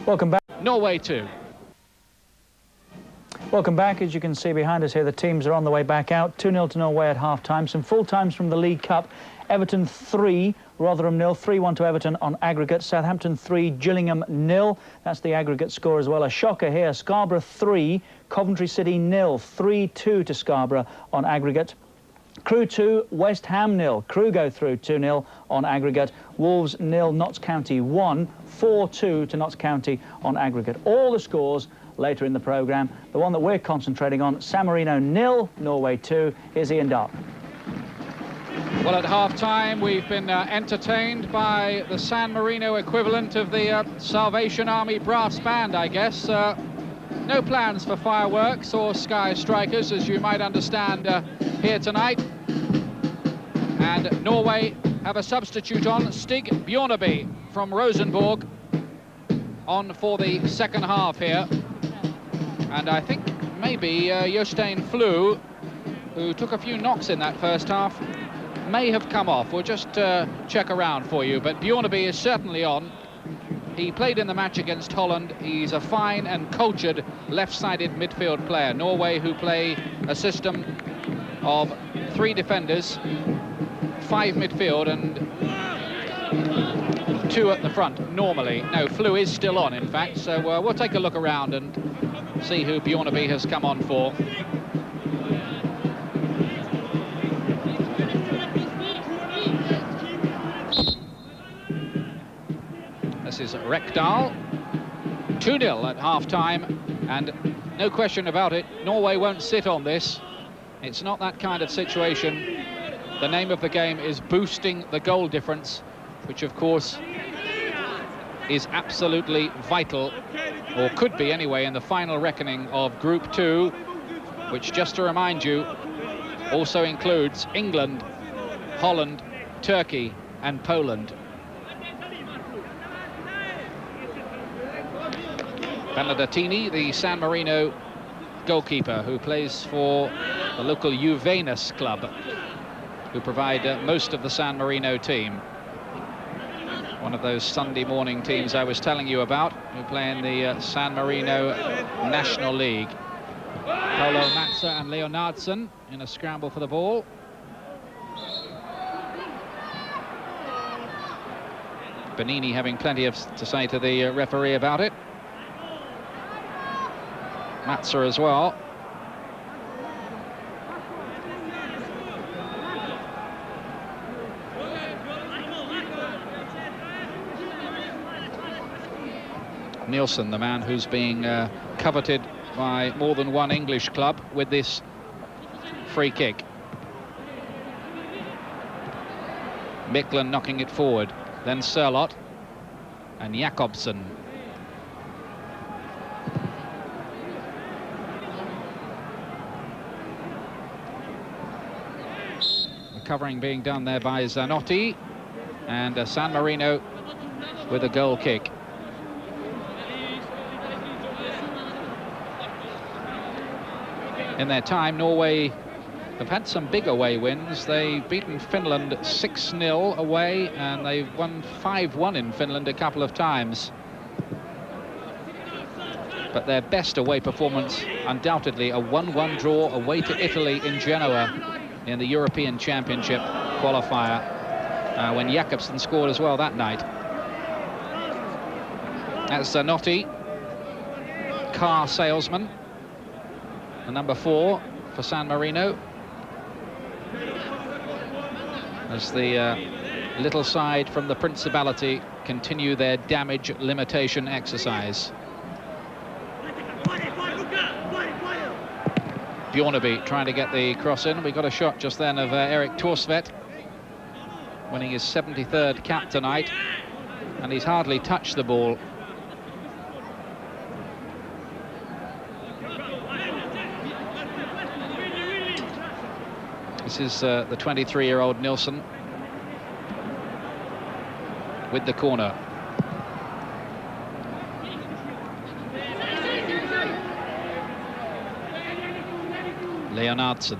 Welcome back. Norway 2. Welcome back. As you can see behind us here, the teams are on the way back out. 2-0 to Norway at half-time. Some full times from the League Cup. Everton 3, Rotherham 0, 3-1 to Everton on aggregate. Southampton 3, Gillingham 0. That's the aggregate score as well. A shocker here. Scarborough 3, Coventry City 0, 3-2 to Scarborough on aggregate. Crewe 2, West Ham 0. Crewe go through 2-0 on aggregate. Wolves 0, Notts County 1, 4-2 to Notts County on aggregate. All the scores later in the programme. The one that we're concentrating on, San Marino 0, Norway 2. Here's Ian Dark. Well, at half-time, we've been entertained by the San Marino equivalent of the Salvation Army brass band, I guess. No plans for fireworks or sky strikers, as you might understand, here tonight. And Norway have a substitute on, Stig Bjorneby from Rosenborg, on for the second half here. And I think maybe Jostein Flu, who took a few knocks in that first half, may have come off. We'll just check around for you, but Bjorneby is certainly on. He played in the match against Holland. He's a fine and cultured left-sided midfield player. Norway, who play a system of 3 defenders, 5 midfield and 2 at the front, normally. No, Flew is still on, in fact, so we'll take a look around and see who Bjornaby has come on for. This is Rekdal. 2-0 at half-time, and no question about it, Norway won't sit on this. It's not that kind of situation. The name of the game is boosting the goal difference, which of course is absolutely vital, or could be anyway, in the final reckoning of Group 2, which, just to remind you, also includes England, Holland, Turkey and Poland. Benedettini, the San Marino goalkeeper, who plays for the local Juventus club, who provide most of the San Marino team. One of those Sunday morning teams I was telling you about, who play in the San Marino National League. Paulo Matza and Leonardson in a scramble for the ball. Benini having plenty to say to the referee about it. Matza as well. Nielsen, the man who's being coveted by more than one English club with this free kick. Miklen knocking it forward, then Sørloth and Jakobsen. Covering being done there by Zanotti, and San Marino with a goal kick. In their time, Norway have had some big away wins. They've beaten Finland 6-0 away, and they've won 5-1 in Finland a couple of times. But their best away performance, undoubtedly, a 1-1 draw away to Italy in Genoa in the European Championship qualifier, when Jakobsen scored as well that night. That's Zanotti, car salesman, the number 4 for San Marino, as the little side from the Principality continue their damage limitation exercise. Bjornaby trying to get the cross in. We got a shot just then of Erik Thorsvedt, winning his 73rd cap tonight, and he's hardly touched the ball. This is the 23-year-old Nielsen with the corner. Leonardson.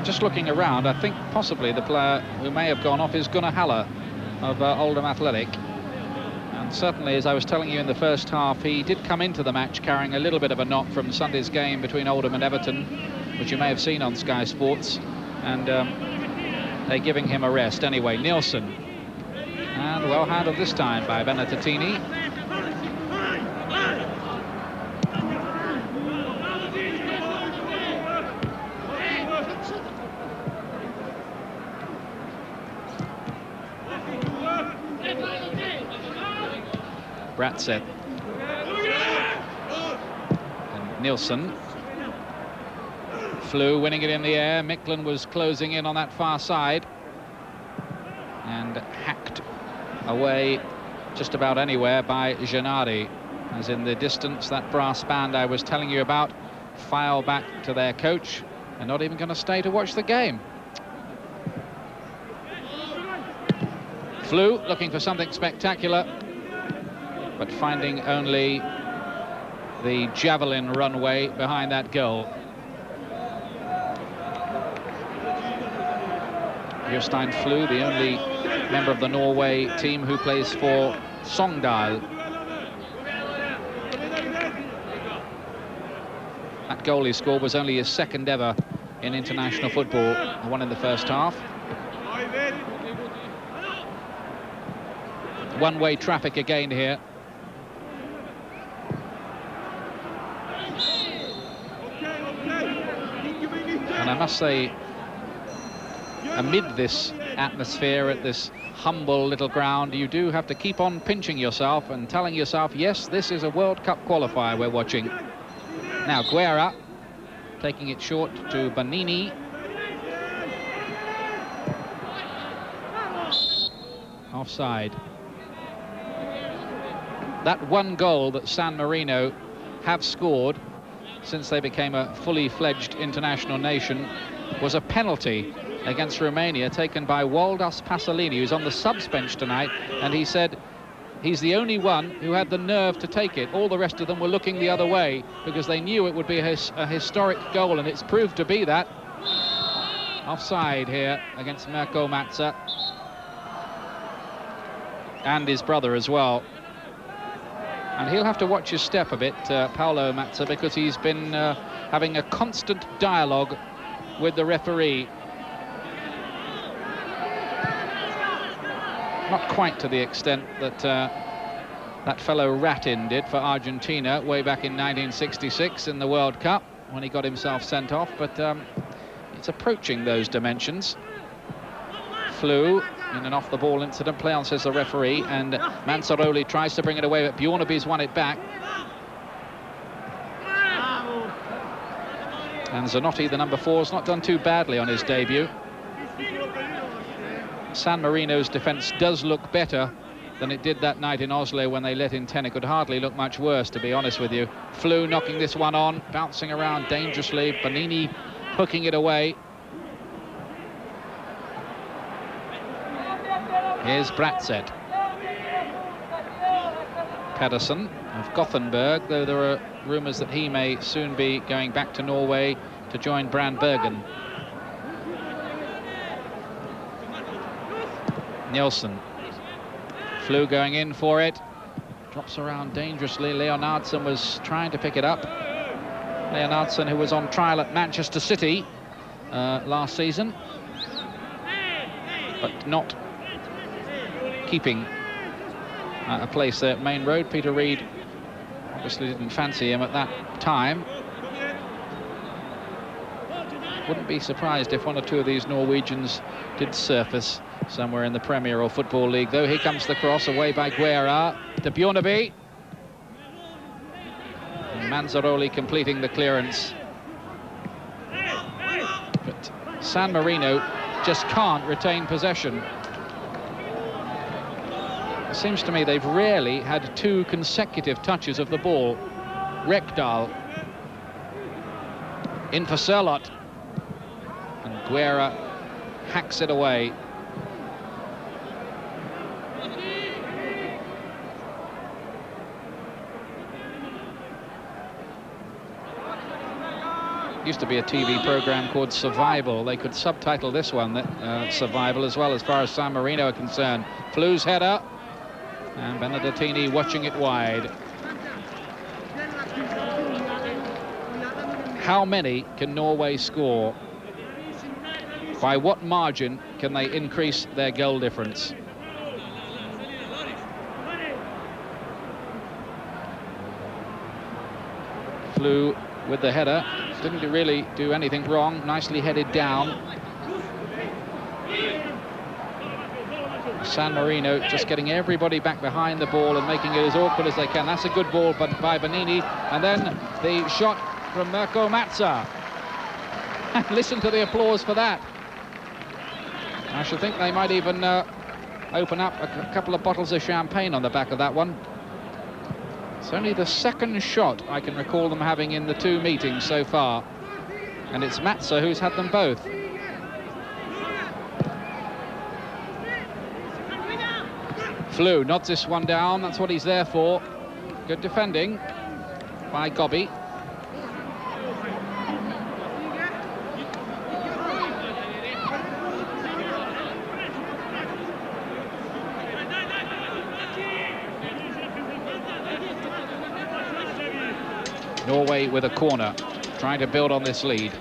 Just looking around, I think possibly the player who may have gone off is Gunnar Halle of Oldham Athletic. And certainly, as I was telling you in the first half, he did come into the match carrying a little bit of a knock from Sunday's game between Oldham and Everton, which you may have seen on Sky Sports. And they're giving him a rest. Anyway, Nielsen, and well handled this time by Benedettini. Bratzett and Nielsen. Flew winning it in the air. Miklen was closing in on that far side and hacked away just about anywhere by Gennady, as in the distance that brass band I was telling you about file back to their coach and not even going to stay to watch the game. Flew looking for something spectacular, but finding only the javelin runway behind that goal. Jostein Flu, the only member of the Norway team who plays for Sogndal. That goal he scored was only his second ever in international football, the one in the first half. One-way traffic again here. And I must say, amid this atmosphere at this humble little ground, you do have to keep on pinching yourself and telling yourself, yes, this is a World Cup qualifier we're watching. Now Guerra taking it short to Banini. Offside. That one goal that San Marino have scored since they became a fully fledged international nation was a penalty against Romania taken by Waldas Pasolini, who's on the subs bench tonight, and he said he's the only one who had the nerve to take it. All the rest of them were looking the other way because they knew it would be a historic goal, and it's proved to be that. Offside here against Mirko Matza and his brother as well. And he'll have to watch his step a bit, Paolo Matza, because he's been having a constant dialogue with the referee. Not quite to the extent that that fellow Ratin did for Argentina way back in 1966 in the World Cup when he got himself sent off, but it's approaching those dimensions. Flew in an off-the-ball incident, play on, says the referee, and Manzaroli tries to bring it away, but Bjornaby's won it back. And Zanotti, the number 4, has not done too badly on his debut. San Marino's defence does look better than it did that night in Oslo when they let in 10. It could hardly look much worse, to be honest with you. Flew knocking this one on, bouncing around dangerously. Banini hooking it away. Here's Bratzett. Pedersen of Gothenburg, though there are rumours that he may soon be going back to Norway to join Brandbergen. Nielsen. Flew going in for it. Drops around dangerously. Leonardsen was trying to pick it up. Leonardsen, who was on trial at Manchester City last season, but not keeping a place there at Main Road. Peter Reid obviously didn't fancy him at that time. Wouldn't be surprised if one or two of these Norwegians did surface somewhere in the Premier or Football League, though. Here comes the cross away by Guerra to Bjornaby. And Manzaroli completing the clearance. But San Marino just can't retain possession. It seems to me they've rarely had 2 consecutive touches of the ball. Rekdal in for Sørloth, and Guerra hacks it away. Used to be a TV program called Survival. They could subtitle this one Survival as well, as far as San Marino are concerned. Flew's header, and Benedettini watching it wide. How many can Norway score? By what margin can they increase their goal difference? Flew with the header. Didn't really do anything wrong. Nicely headed down. San Marino just getting everybody back behind the ball and making it as awkward as they can. That's a good ball by Banini. And then the shot from Mirko Matza. Listen to the applause for that. I should think they might even open up a couple of bottles of champagne on the back of that one. It's only the second shot I can recall them having in the 2 meetings so far, and it's Matza who's had them both. Flew nods this one down. That's what he's there for. Good defending by Gobby. Norway with a corner, trying to build on this lead.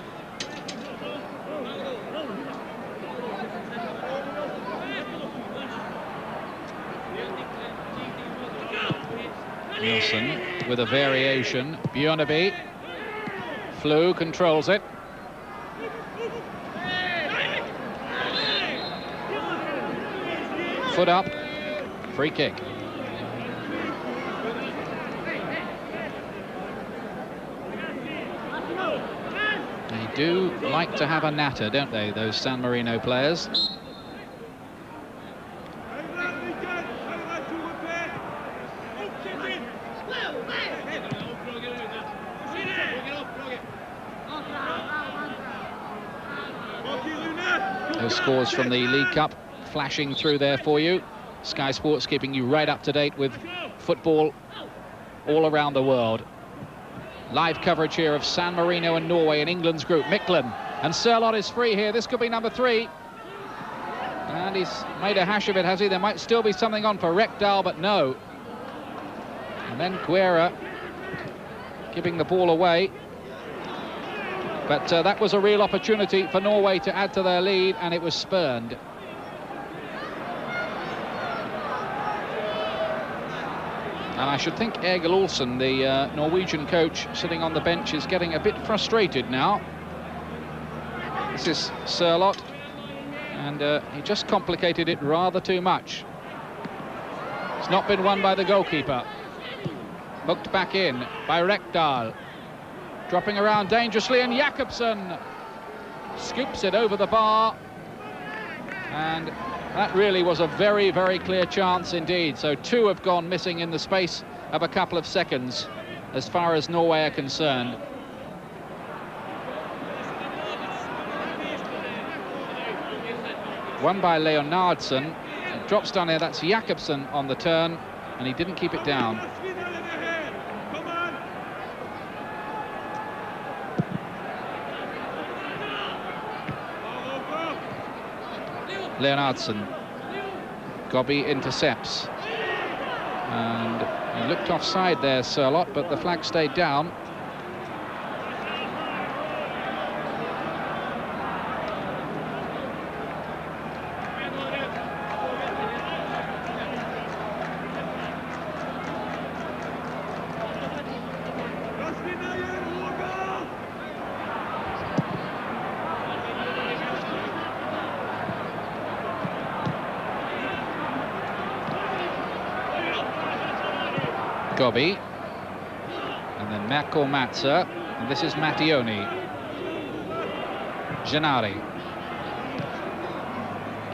Nielsen with a variation. Bjørneby. Flew controls it. Foot up. Free kick. They do like to have a natter, don't they, those San Marino players? Those scores from the League Cup flashing through there for you. Sky Sports keeping you right up to date with football all around the world. Live coverage here of San Marino and Norway in England's group. Mikkelsen, and Sørloth is free here. This could be number 3. And he's made a hash of it, has he? There might still be something on for Rekdal, but no. And then Guerra giving the ball away. But that was a real opportunity for Norway to add to their lead, and it was spurned. And I should think Egil Olsen, the Norwegian coach sitting on the bench, is getting a bit frustrated now. This is Sørloth, and he just complicated it rather too much. It's not been won by the goalkeeper. Hooked back in by Rekdal. Dropping around dangerously, and Jakobsen scoops it over the bar. And that really was a very, very clear chance indeed. So 2 have gone missing in the space of a couple of seconds as far as Norway are concerned. Won by Leonardsen. It drops down here, that's Jakobsen on the turn, and he didn't keep it down. Leonardsen. Gobby intercepts. And he looked offside there, Sørloth, but the flag stayed down. Gobby, and then Mako Matza, and this is Mattioni. Gennari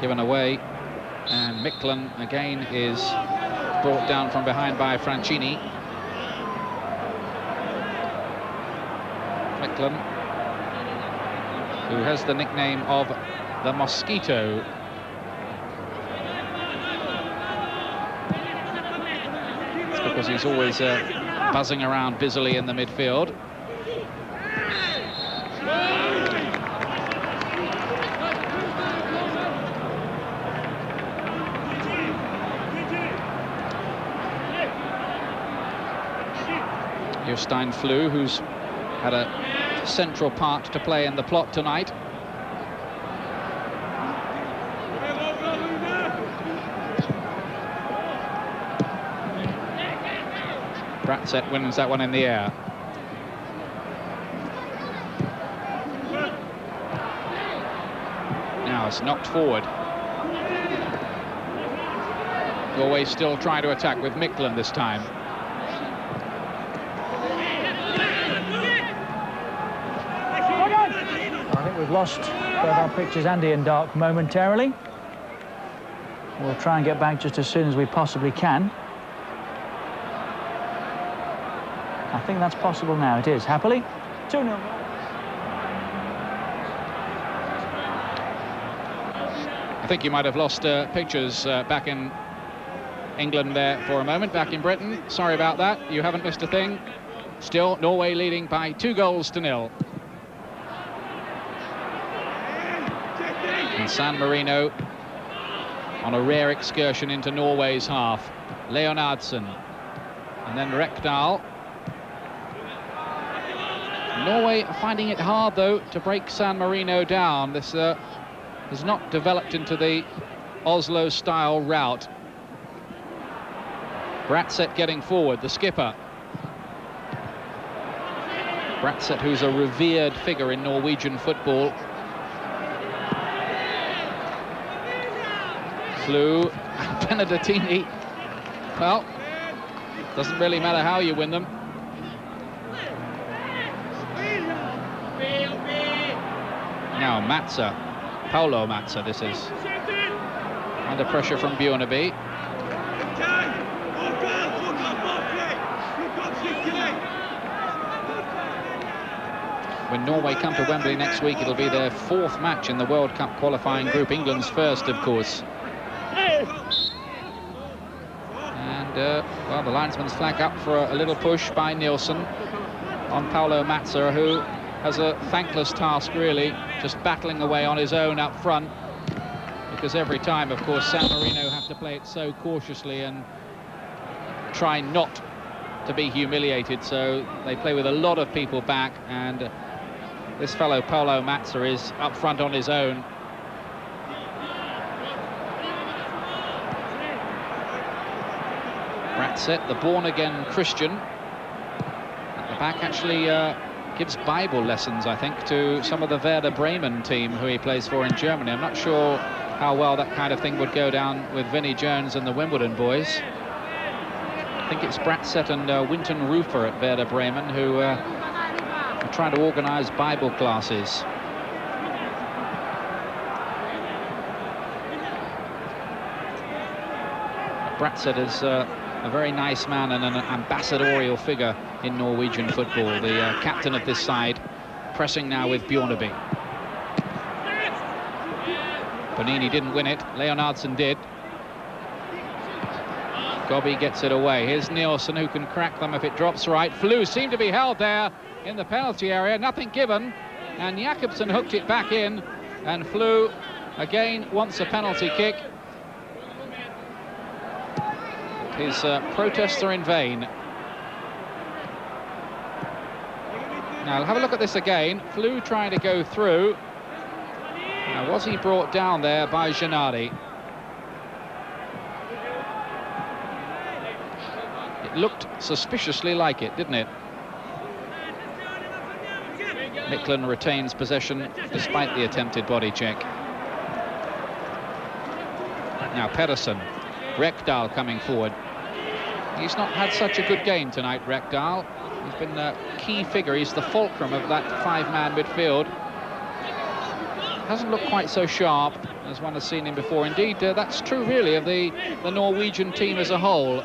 given away, and Mikkelsen again is brought down from behind by Francini. Mikkelsen, who has the nickname of the Mosquito. Because he's always buzzing around busily in the midfield. Jostein Flu, who's had a central part to play in the plot tonight. Bratzett wins that one in the air. Now it's knocked forward. Norway still trying to attack with Mikkelsen this time. I think we've lost both our pictures, Andy and Dark, momentarily. We'll try and get back just as soon as we possibly can. I think that's possible now. It is, happily. 2-0. I think you might have lost pictures back in England there for a moment, back in Britain. Sorry about that. You haven't missed a thing. Still, Norway leading by 2-0. And San Marino on a rare excursion into Norway's half. Leonardsen. And then Rekdal. Norway are finding it hard, though, to break San Marino down. This has not developed into the Oslo-style route. Bratseth getting forward, the skipper. Bratseth, who's a revered figure in Norwegian football. Flew and Benedettini. Well, doesn't really matter how you win them. Now Matza, Paolo Matza, this is. Under pressure from Bjorneby. When Norway come to Wembley next week, it'll be their 4th match in the World Cup qualifying group. England's first, of course. And, well, the linesman's flag up for a little push by Nilsson on Paolo Matza, who has a thankless task, really, just battling away on his own up front. Because every time, of course, San Marino have to play it so cautiously and try not to be humiliated, so they play with a lot of people back, and this fellow Paolo Matza is up front on his own. Bratseth, the born-again Christian, at the back, actually gives Bible lessons, I think, to some of the Werder Bremen team who he plays for in Germany. I'm not sure how well that kind of thing would go down with Vinnie Jones and the Wimbledon boys. I think it's Bratseth and Winton Rufer at Werder Bremen who are trying to organise Bible classes. Bratseth is a very nice man and an ambassadorial figure in Norwegian football. The captain of this side, pressing now with Bjorneby. Bonini didn't win it, Leonardsen did. Gobby gets it away. Here's Nilsson, who can crack them if it drops right. Flew seemed to be held there in the penalty area, nothing given, and Jakobsen hooked it back in, and Flew again wants a penalty kick. His protests are in vain. Now have a look at this again. Flew trying to go through. Now, was he brought down there by Gennady? It looked suspiciously like it, didn't it? Micklin retains possession despite the attempted body check. Now Pedersen, Rekdal coming forward. He's not had such a good game tonight, Rekdal. He's been a key figure. He's the fulcrum of that 5-man midfield. Hasn't looked quite so sharp as one has seen him before. Indeed, that's true, really, of the Norwegian team as a whole.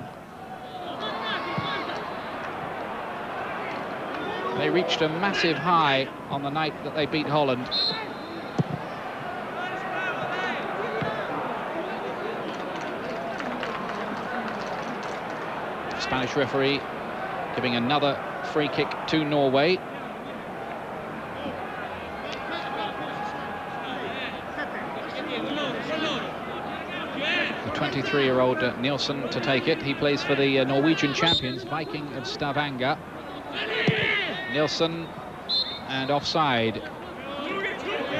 They reached a massive high on the night that they beat Holland. Spanish referee giving another free kick to Norway. The 23-year-old Nilsson to take it. He plays for the Norwegian champions, Viking of Stavanger. Nilsson, and offside.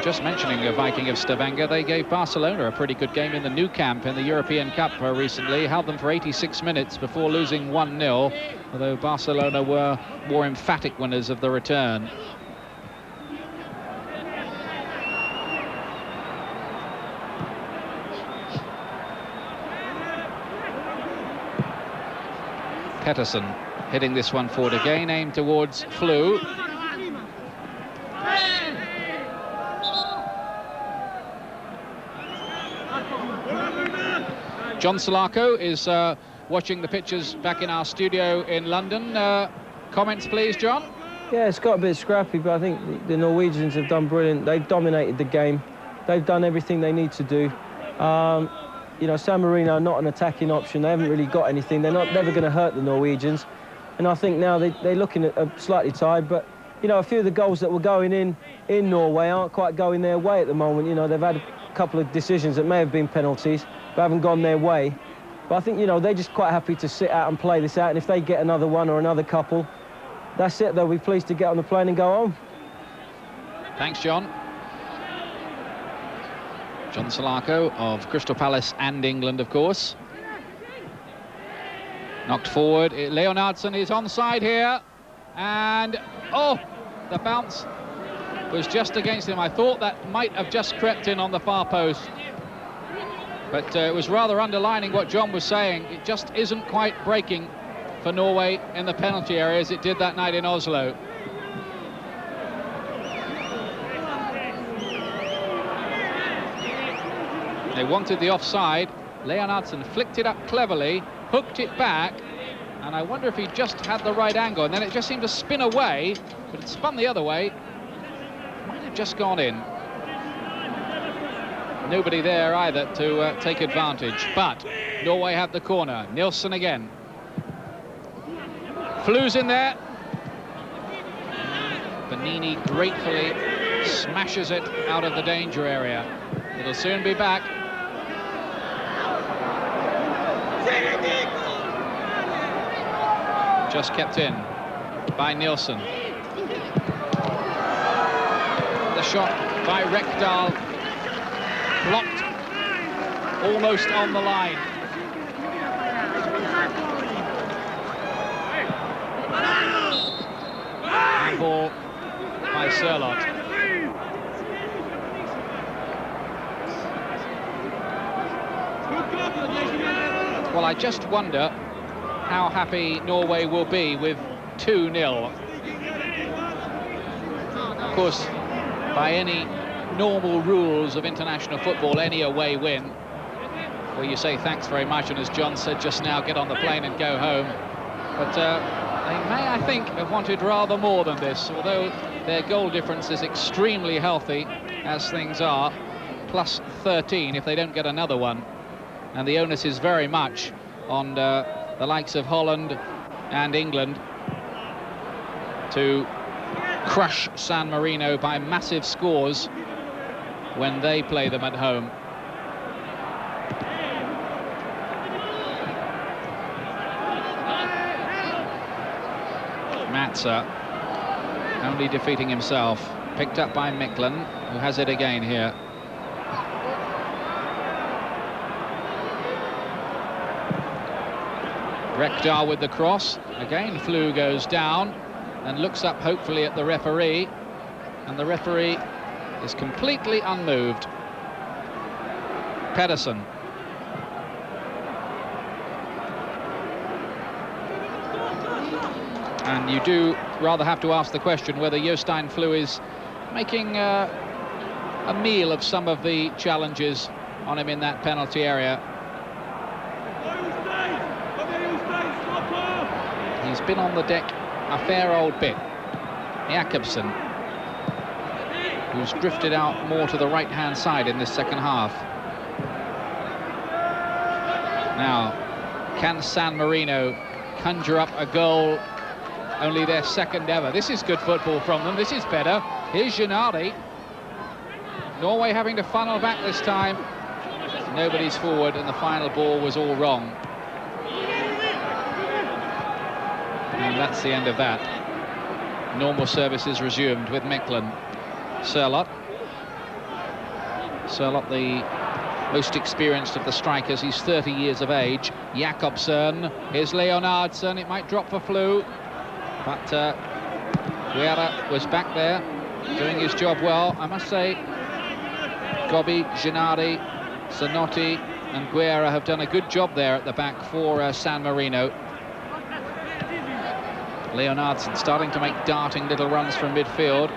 Just mentioning the Viking of Stavanger, they gave Barcelona a pretty good game in the Nou Camp in the European Cup recently. Held them for 86 minutes before losing 1-0, although Barcelona were more emphatic winners of the return. Pedersen hitting this one forward again, aimed towards Flew. John Salako is watching the pictures back in our studio in London. Comments, please, John? Yeah, it's got a bit scrappy, but I think the Norwegians have done brilliant. They've dominated the game. They've done everything they need to do. You know, San Marino are not an attacking option. They haven't really got anything. They're never going to hurt the Norwegians. And I think now they're looking at slightly tired, but, you know, a few of the goals that were going in Norway aren't quite going their way at the moment. You know, they've had a couple of decisions that may have been penalties, but haven't gone their way. But I think, you know, they're just quite happy to sit out and play this out, and if they get another one or another couple, that's it. They'll be pleased to get on the plane and go home. Thanks, John. John Salako of Crystal Palace and England, of course. Knocked forward. Leonardson is onside here. And, oh, the bounce was just against him. I thought that might have just crept in on the far post. But it was rather underlining what John was saying. It just isn't quite breaking for Norway in the penalty area as it did that night in Oslo. They wanted the offside. Leonardson flicked it up cleverly, hooked it back, and I wonder if he just had the right angle, and then it just seemed to spin away, but it spun the other way. Might have just gone in. Nobody there either to take advantage, but Norway had the corner. Nilsson again. Flu's in there. Benini gratefully smashes it out of the danger area. It'll soon be back. Just kept in by Nilsson. The shot by Rekdal blocked almost on the line. Handball by Sørloth. Well, I just wonder how happy Norway will be with 2-0. Of course, by any normal rules of international football, any away win, where you say thanks very much, and as John said just now, get on the plane and go home. But they may, I think, have wanted rather more than this, although their goal difference is extremely healthy, as things are, plus 13 if they don't get another one. And the onus is very much on the likes of Holland and England to crush San Marino by massive scores when they play them at home. Matza only defeating himself, picked up by Miklen, who has it again here. Rekdal with the cross. Again, Flu goes down and looks up hopefully at the referee. And the referee is completely unmoved. Pedersen. And you do rather have to ask the question whether Jostein Flu is making a meal of some of the challenges on him in that penalty area. He's been on the deck a fair old bit. Jakobsen, who's drifted out more to the right-hand side in this second half. Now, can San Marino conjure up a goal, only their second ever? This is good football from them. This is better. Here's Gennady. Norway having to funnel back this time. Nobody's forward, and the final ball was all wrong. And that's the end of that. Normal services resumed with Miklen. Sørloth. Sørloth, the most experienced of the strikers. He's 30 years of age. Jakobsen. Here's Leonardson. It might drop for Flu. But Guerra was back there, doing his job well. I must say, Gobi, Gennady, Zanotti and Guerra have done a good job there at the back for San Marino. Leonardson starting to make darting little runs from midfield.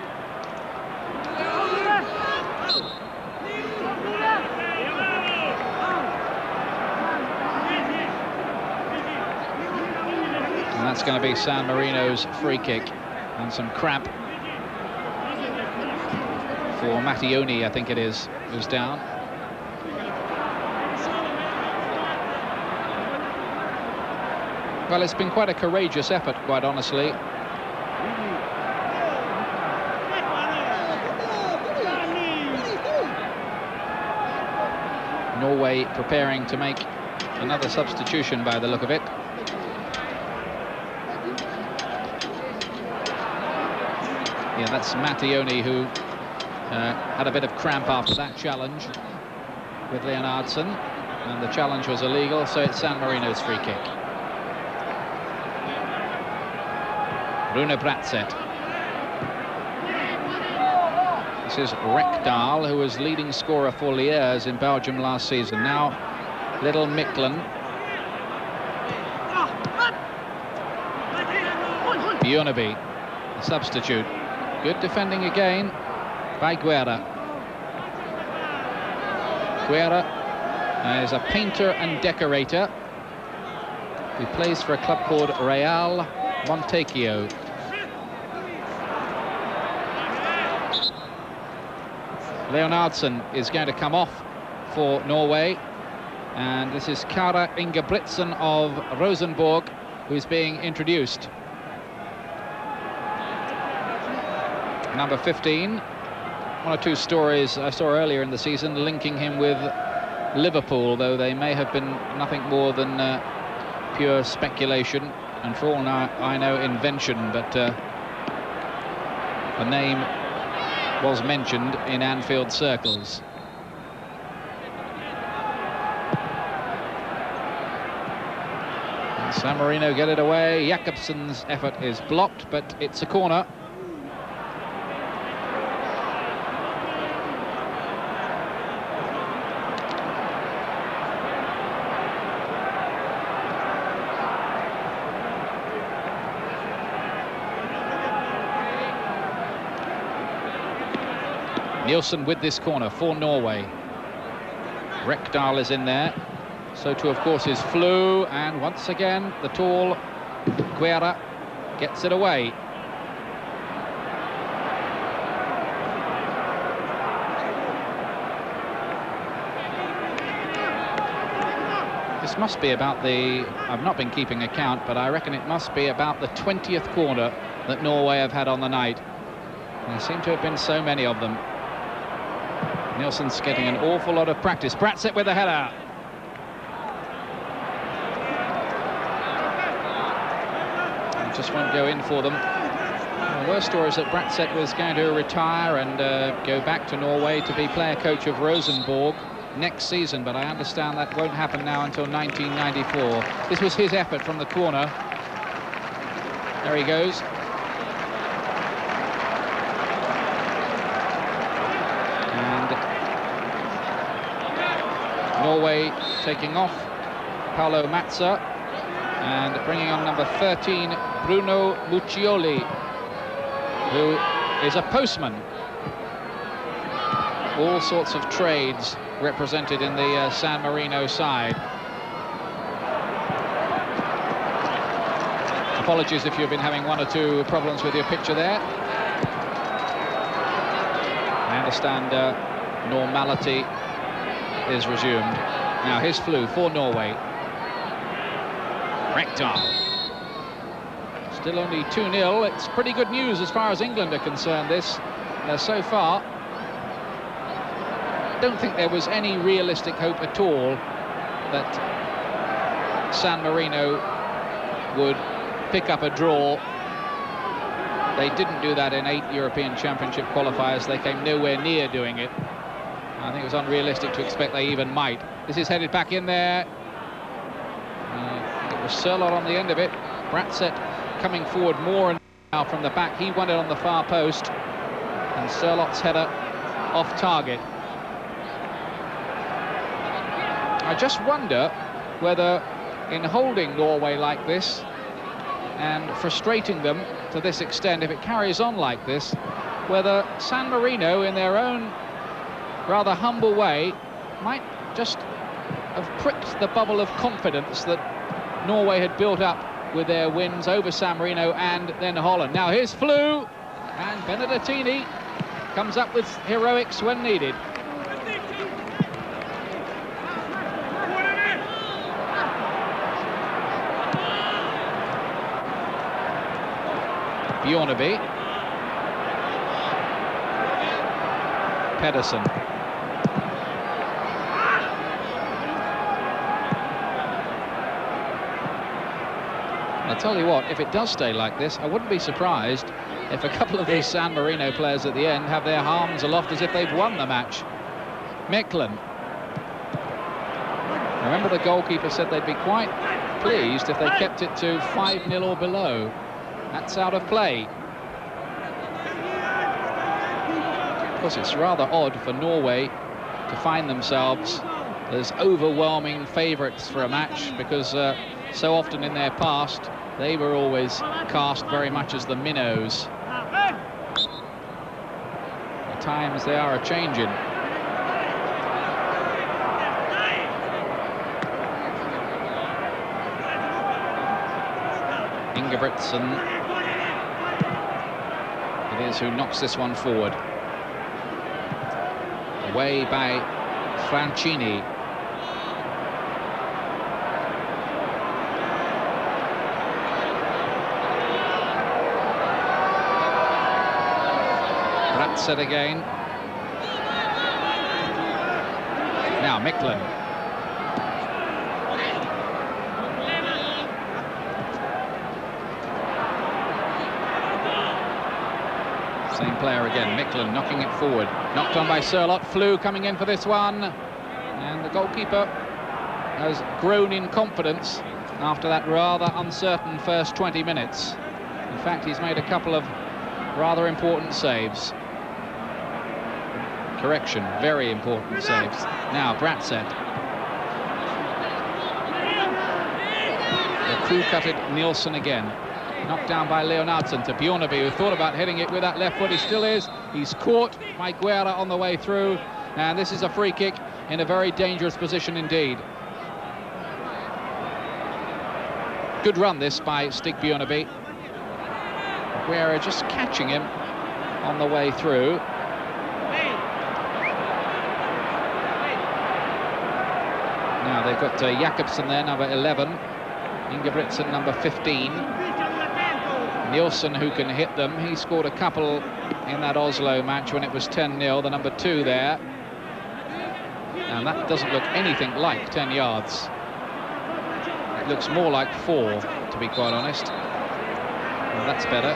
And that's going to be San Marino's free kick, and some cramp for Mattioni, I think it is, who's down. Well, it's been quite a courageous effort, quite honestly. Norway preparing to make another substitution by the look of it. Yeah, that's Mattioni, who had a bit of cramp after that challenge with Leonardson, and the challenge was illegal, so it's San Marino's free kick. Bruno Bratzett. This is Rekdal, who was leading scorer for Liège in Belgium last season. Now, Little Micklin. Bjornaby, the substitute. Good defending again by Guerra. Guerra is a painter and decorator. He plays for a club called Real Montecchio. Leonardson is going to come off for Norway, and this is Kara Ingebrigtsen of Rosenborg who's being introduced. Number 15. One or two stories I saw earlier in the season linking him with Liverpool, though they may have been nothing more than pure speculation, and for all I know, invention, but the name was mentioned in Anfield circles. And San Marino get it away. Jakobsen's effort is blocked, but it's a corner. Nielsen with this corner for Norway. Rekdal is in there. So too, of course, is Flew. And once again, the tall Guerra gets it away. This must be about the... I've not been keeping account, but I reckon it must be about the 20th corner that Norway have had on the night. There seem to have been so many of them. Nielsen's getting an awful lot of practice. Bratzett with the header. It just won't go in for them. The worst story is that Bratzett was going to retire and go back to Norway to be player coach of Rosenborg next season, but I understand that won't happen now until 1994. This was his effort from the corner. There he goes. Norway taking off Paolo Mazza and bringing on number 13 Bruno Muccioli, who is a postman. All sorts of trades represented in the San Marino side. Apologies if you've been having one or two problems with your picture there. I understand normality is resumed. Now here's Flew for Norway. Rekdal. Still only 2-0. It's pretty good news as far as England are concerned, this so far. I don't think there was any realistic hope at all that San Marino would pick up a draw. They didn't do that in 8 European Championship qualifiers. They came nowhere near doing it. I think it was unrealistic to expect they even might. This is headed back in there. It was Serravalle on the end of it. Bratzett coming forward more and now from the back. He won it on the far post. And Serravalle's header off target. I just wonder whether in holding Norway like this and frustrating them to this extent, if it carries on like this, whether San Marino in their own rather humble way might just have pricked the bubble of confidence that Norway had built up with their wins over San Marino and then Holland. Now here's Flew, and Benedettini comes up with heroics when needed. Bjornaby. Pedersen. I'll tell you what, if it does stay like this, I wouldn't be surprised if a couple of these San Marino players at the end have their arms aloft as if they've won the match. Micklin. Remember, the goalkeeper said they'd be quite pleased if they kept it to 5-0 or below. That's out of play. Of course, it's rather odd for Norway to find themselves as overwhelming favourites for a match, because so often in their past they were always cast very much as the minnows. At times they are a-changing. Ingebrigtsen, it is who knocks this one forward. Away by Francini. Ratset again. Now Micklin. Same player again, Micklin knocking it forward. Knocked on by Sørloth. Flew coming in for this one. And the goalkeeper has grown in confidence after that rather uncertain first 20 minutes. In fact, he's made a couple of rather important saves. Correction, very important saves. Now Ratset. The crew-cutted Nielsen again. Knocked down by Leonardsen to Bjornaby, who thought about hitting it with that left foot. He still is. He's caught by Guerra on the way through. And this is a free kick in a very dangerous position indeed. Good run this by Stig Bjornaby. Guerra just catching him on the way through. Now they've got Jakobsen there, number 11. Ingebrigtsen, number 15. Nielsen, who can hit them. He scored a couple in that Oslo match when it was 10-0, the number 2 there. And that doesn't look anything like 10 yards. It looks more like 4, to be quite honest. Well, that's better.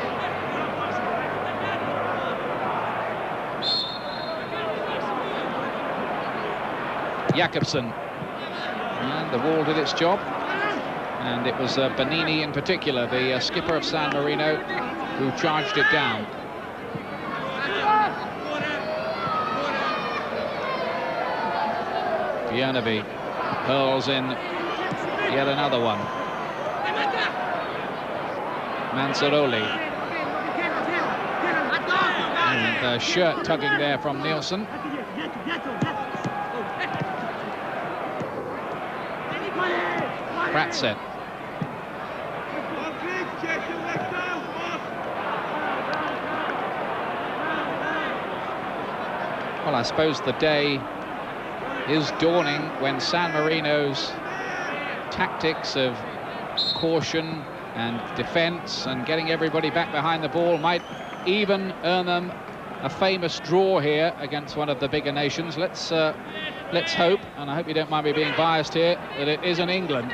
Jakobsen. And the wall did its job. And it was Bonini in particular, the skipper of San Marino, who charged it down. Bjornaby hurls in yet another one. Manzaroli. And shirt tugging there from Nielsen. Ratset. Well, I suppose the day is dawning when San Marino's tactics of caution and defence and getting everybody back behind the ball might even earn them a famous draw here against one of the bigger nations. Let's hope, and I hope you don't mind me being biased here, that it isn't England.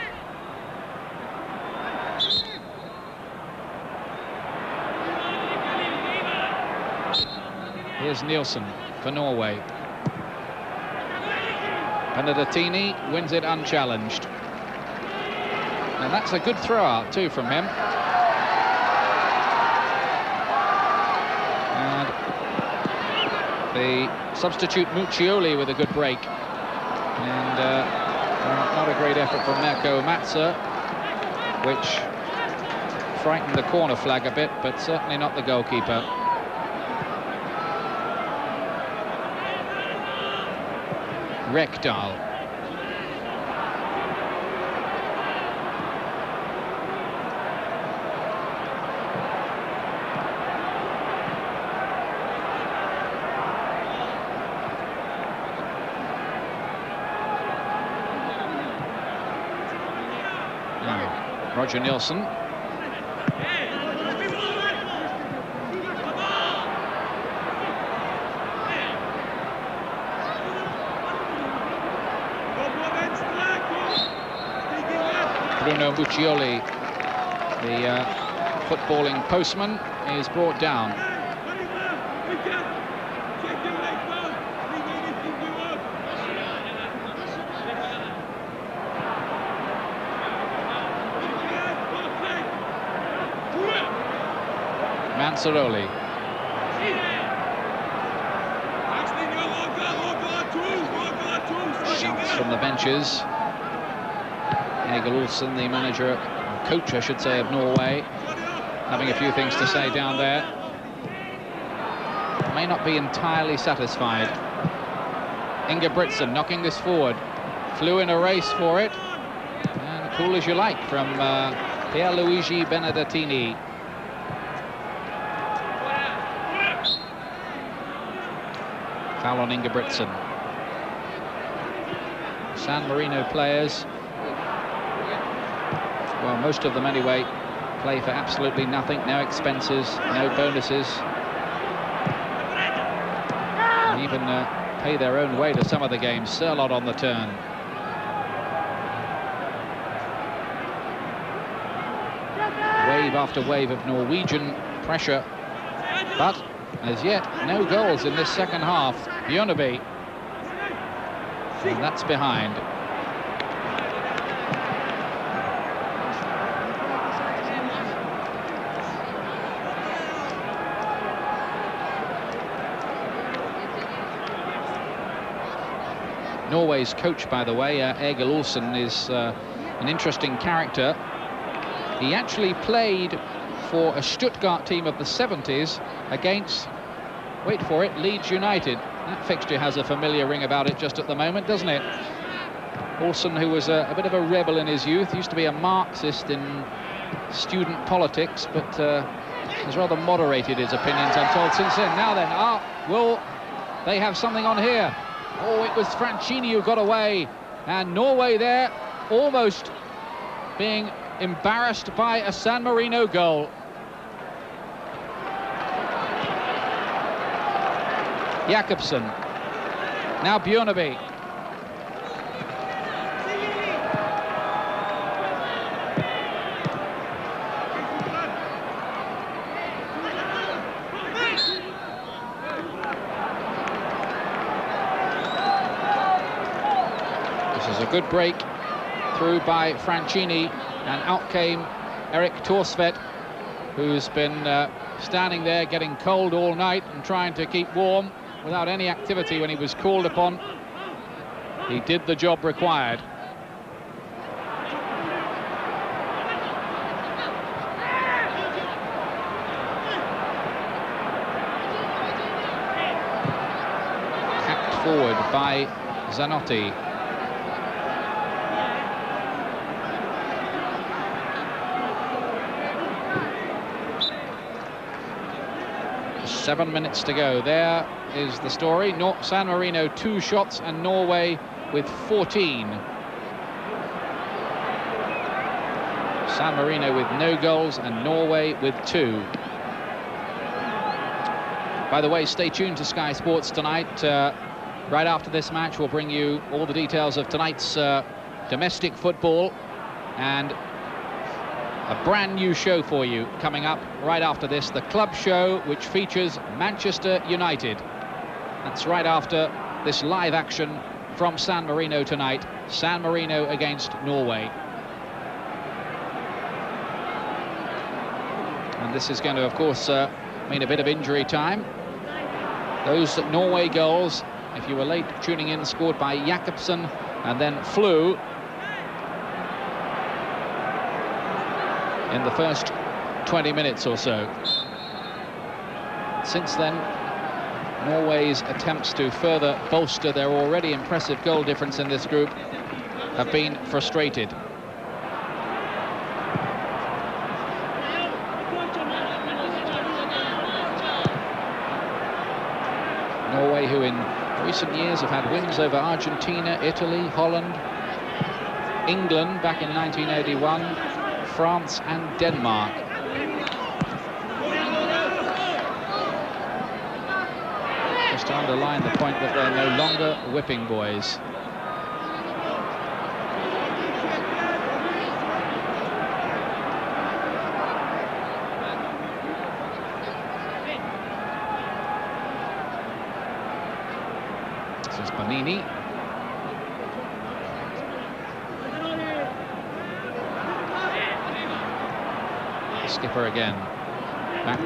Here's Nielsen for Norway. Benedettini wins it unchallenged. And that's a good throw out too from him. And the substitute Muccioli with a good break. And not a great effort from Mirko Matza, which frightened the corner flag a bit, but certainly not the goalkeeper. Rekdal. Now, Roger Nielsen. Bruno Muccioli. The footballing postman is brought down. Manzaroli. Shouts from the benches. Jakobsen, the manager, coach I should say, of Norway, having a few things to say down there. May not be entirely satisfied. Jakobsen knocking this forward. Flew in a race for it. And cool as you like from Pierluigi Benedettini. Foul on Jakobsen. San Marino players, well, most of them anyway, play for absolutely nothing, no expenses, no bonuses. And even pay their own way to some of the games. Sørloth on the turn. Wave after wave of Norwegian pressure, but as yet no goals in this second half. Bjørneby, and that's behind. Norway's coach, by the way, Egil Olsen, is an interesting character. He actually played for a Stuttgart team of the 70s against, wait for it, Leeds United. That fixture has a familiar ring about it just at the moment, doesn't it? Olsen, who was a bit of a rebel in his youth, used to be a Marxist in student politics, but has rather moderated his opinions, I'm told, since then. Now then, will they have something on here? Oh, it was Franchini who got away, and Norway there almost being embarrassed by a San Marino goal. Jakobsen, now Bjørneby. This is a good break through by Franchini, and out came Erik Thorsvedt, who's been standing there getting cold all night and trying to keep warm without any activity when he was called upon. He did the job required. Hacked forward by Zanotti. Seven minutes to go. There is the story. San Marino 2 shots and Norway with 14. San Marino with no goals and Norway with 2. By the way, stay tuned to Sky Sports tonight. Right after this match, we'll bring you all the details of tonight's domestic football, and a brand new show for you coming up right after this, the club show, which features Manchester United. That's right after this live action from San Marino tonight. San Marino against Norway. And this is going to, of course, mean a bit of injury time. Those Norway goals, if you were late tuning in, scored by Jakobsen and then Flew in the first 20 minutes or so. Since then, Norway's attempts to further bolster their already impressive goal difference in this group have been frustrated. Norway, who in recent years have had wins over Argentina, Italy, Holland, England back in 1981, France and Denmark. Just to underline the point that they're no longer whipping boys. Nini. Skipper again. Back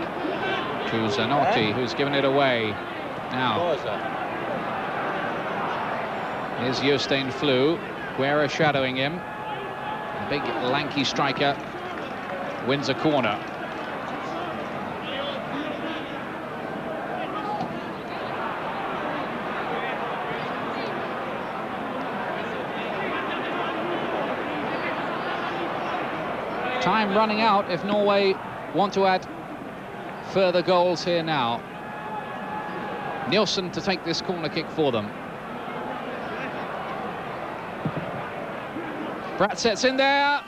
to Zanotti, who's given it away. Now, here's Jostein Flu. Guerra shadowing him. A big, lanky striker wins a corner. Time running out if Norway want to add further goals here now. Nielsen to take this corner kick for them. Bratset's in there,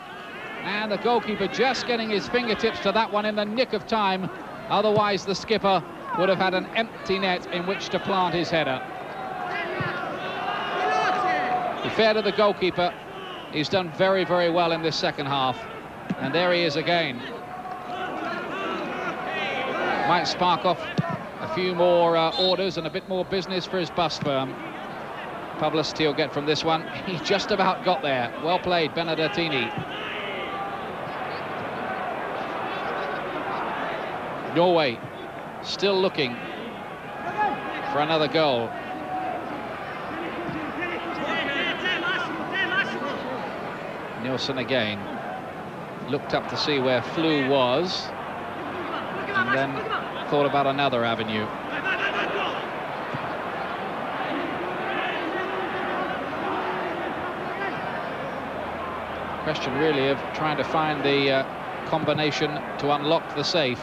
and the goalkeeper just getting his fingertips to that one in the nick of time. Otherwise the skipper would have had an empty net in which to plant his header. To be fair to the goalkeeper, he's done very, very well in this second half. And there he is again. Might spark off a few more orders and a bit more business for his bus firm. Publicity he'll get from this one. He just about got there. Well played, Benedettini. Norway still looking for another goal. Nielsen again. Looked up to see where Flu was, and then thought about another avenue. Question really of trying to find the combination to unlock the safe.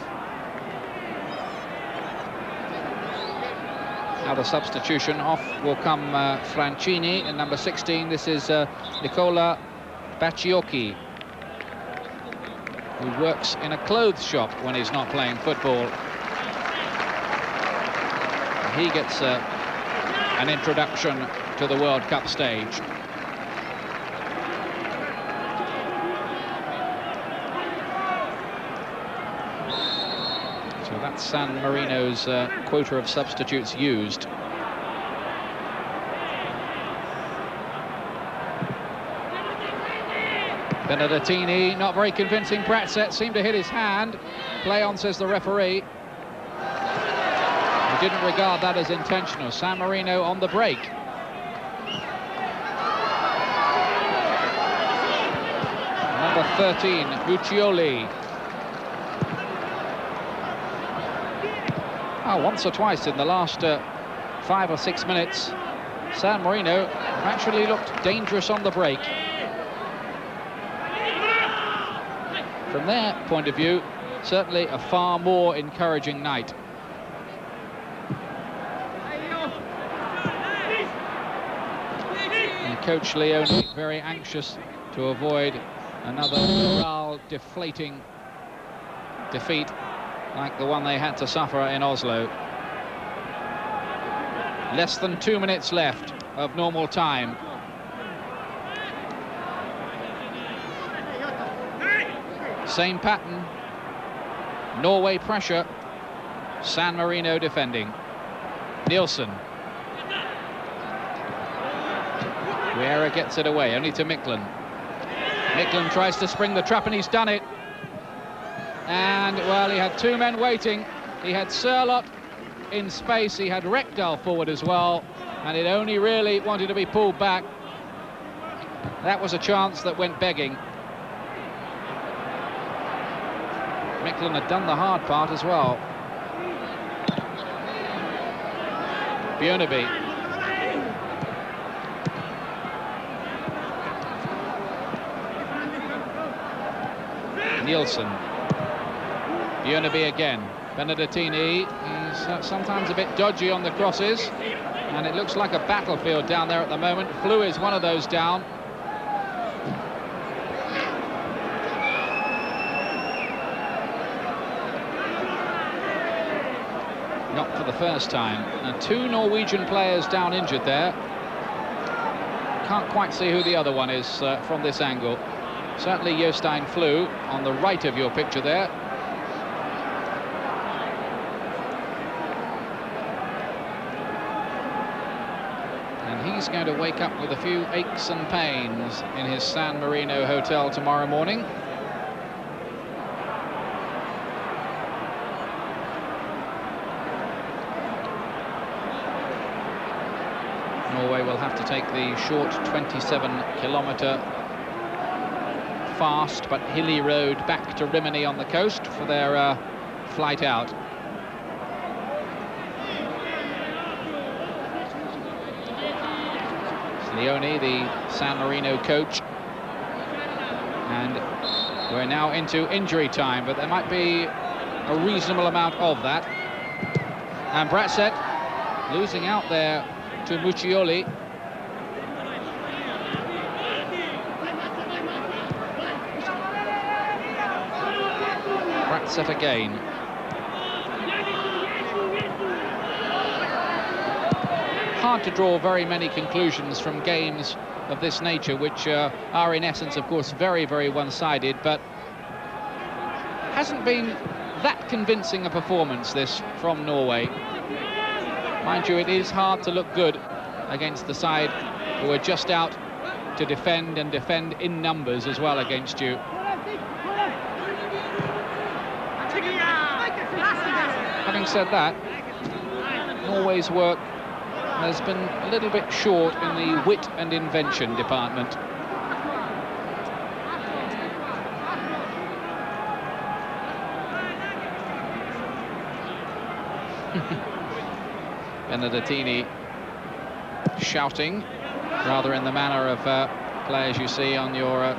Now the substitution off will come Francini in number 16. This is Nicola Baciocchi, who works in a clothes shop when he's not playing football. He gets an introduction to the World Cup stage. So that's San Marino's quota of substitutes used. Benedettini, not very convincing. Bratset seemed to hit his hand. Play on, says the referee. He didn't regard that as intentional. San Marino on the break. Number 13, Buccioli. Oh, once or twice in the last 5 or 6 minutes, San Marino actually looked dangerous on the break. From their point of view, certainly a far more encouraging night. And Coach Leone very anxious to avoid another morale-deflating defeat like the one they had to suffer in Oslo. Less than 2 minutes left of normal time. Same pattern. Norway pressure. San Marino defending. Nielsen. Guerra gets it away, only to Miklen. Miklen tries to spring the trap, and he's done it. And, well, he had 2 men waiting. He had Sørloth in space. He had Rekdal forward as well. And it only really wanted to be pulled back. That was a chance that went begging. Miklen had done the hard part as well. Bjørneby. Nielsen. Bjørneby again. Benedettini, he's sometimes a bit dodgy on the crosses, and it looks like a battlefield down there at the moment. Flu is one of those down. Not for the first time. Now, 2 Norwegian players down injured there. Can't quite see who the other one is from this angle. Certainly Jostein Flu on the right of your picture there. And he's going to wake up with a few aches and pains in his San Marino hotel tomorrow morning. Norway will have to take the short 27-kilometre fast but hilly road back to Rimini on the coast for their flight out. Leone, the San Marino coach, and we're now into injury time, but there might be a reasonable amount of that. And Bratzett losing out there to Muccioli. Bratzett again. Hard to draw very many conclusions from games of this nature, which are in essence, of course, very, very one-sided, but hasn't been that convincing a performance, this, from Norway. Mind you, it is hard to look good against the side who are just out to defend, and defend in numbers as well against you. Having said that, Norway's work has been a little bit short in the wit and invention department. Benedettini shouting, rather in the manner of players you see on your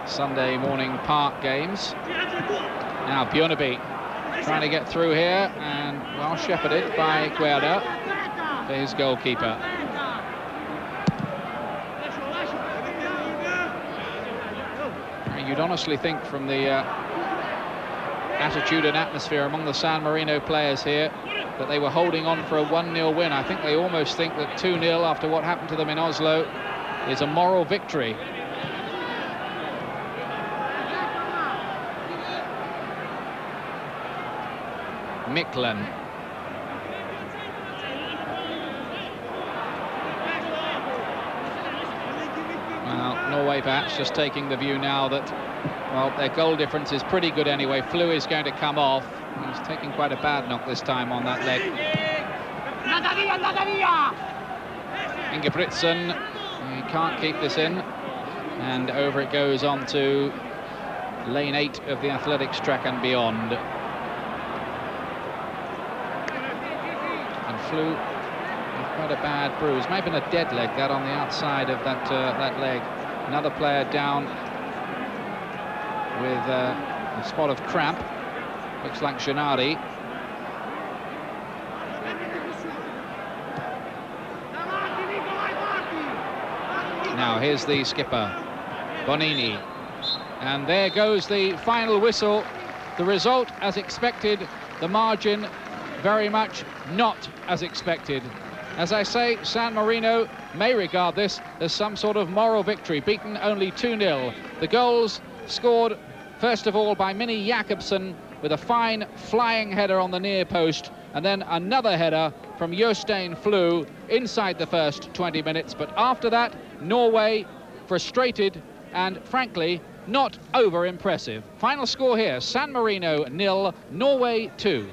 Sunday morning park games. Now Bjorneby trying to get through here, and well shepherded by Guerra for his goalkeeper. You'd honestly think from the attitude and atmosphere among the San Marino players here that they were holding on for a 1-0 win. I think they almost think that 2-0 after what happened to them in Oslo is a moral victory. Miklen. Well, Norway perhaps just taking the view now that, well, their goal difference is pretty good anyway. Flew is going to come off. He's taking quite a bad knock this time on that leg. Ingebrigtsen, he can't keep this in. And over it goes on to lane 8 of the athletics track and beyond. And Flew with quite a bad bruise. May have been a dead leg, that on the outside of that leg. Another player down with a spot of cramp. Looks like Gennady. Now here's the skipper, Bonini. And there goes the final whistle. The result as expected, the margin very much not as expected. As I say, San Marino may regard this as some sort of moral victory, beaten only 2-0. The goals scored first of all by Mini Jakobsen with a fine flying header on the near post, and then another header from Jostein Flew inside the first 20 minutes. But after that, Norway frustrated and frankly not over impressive. Final score here, San Marino 0, Norway 2.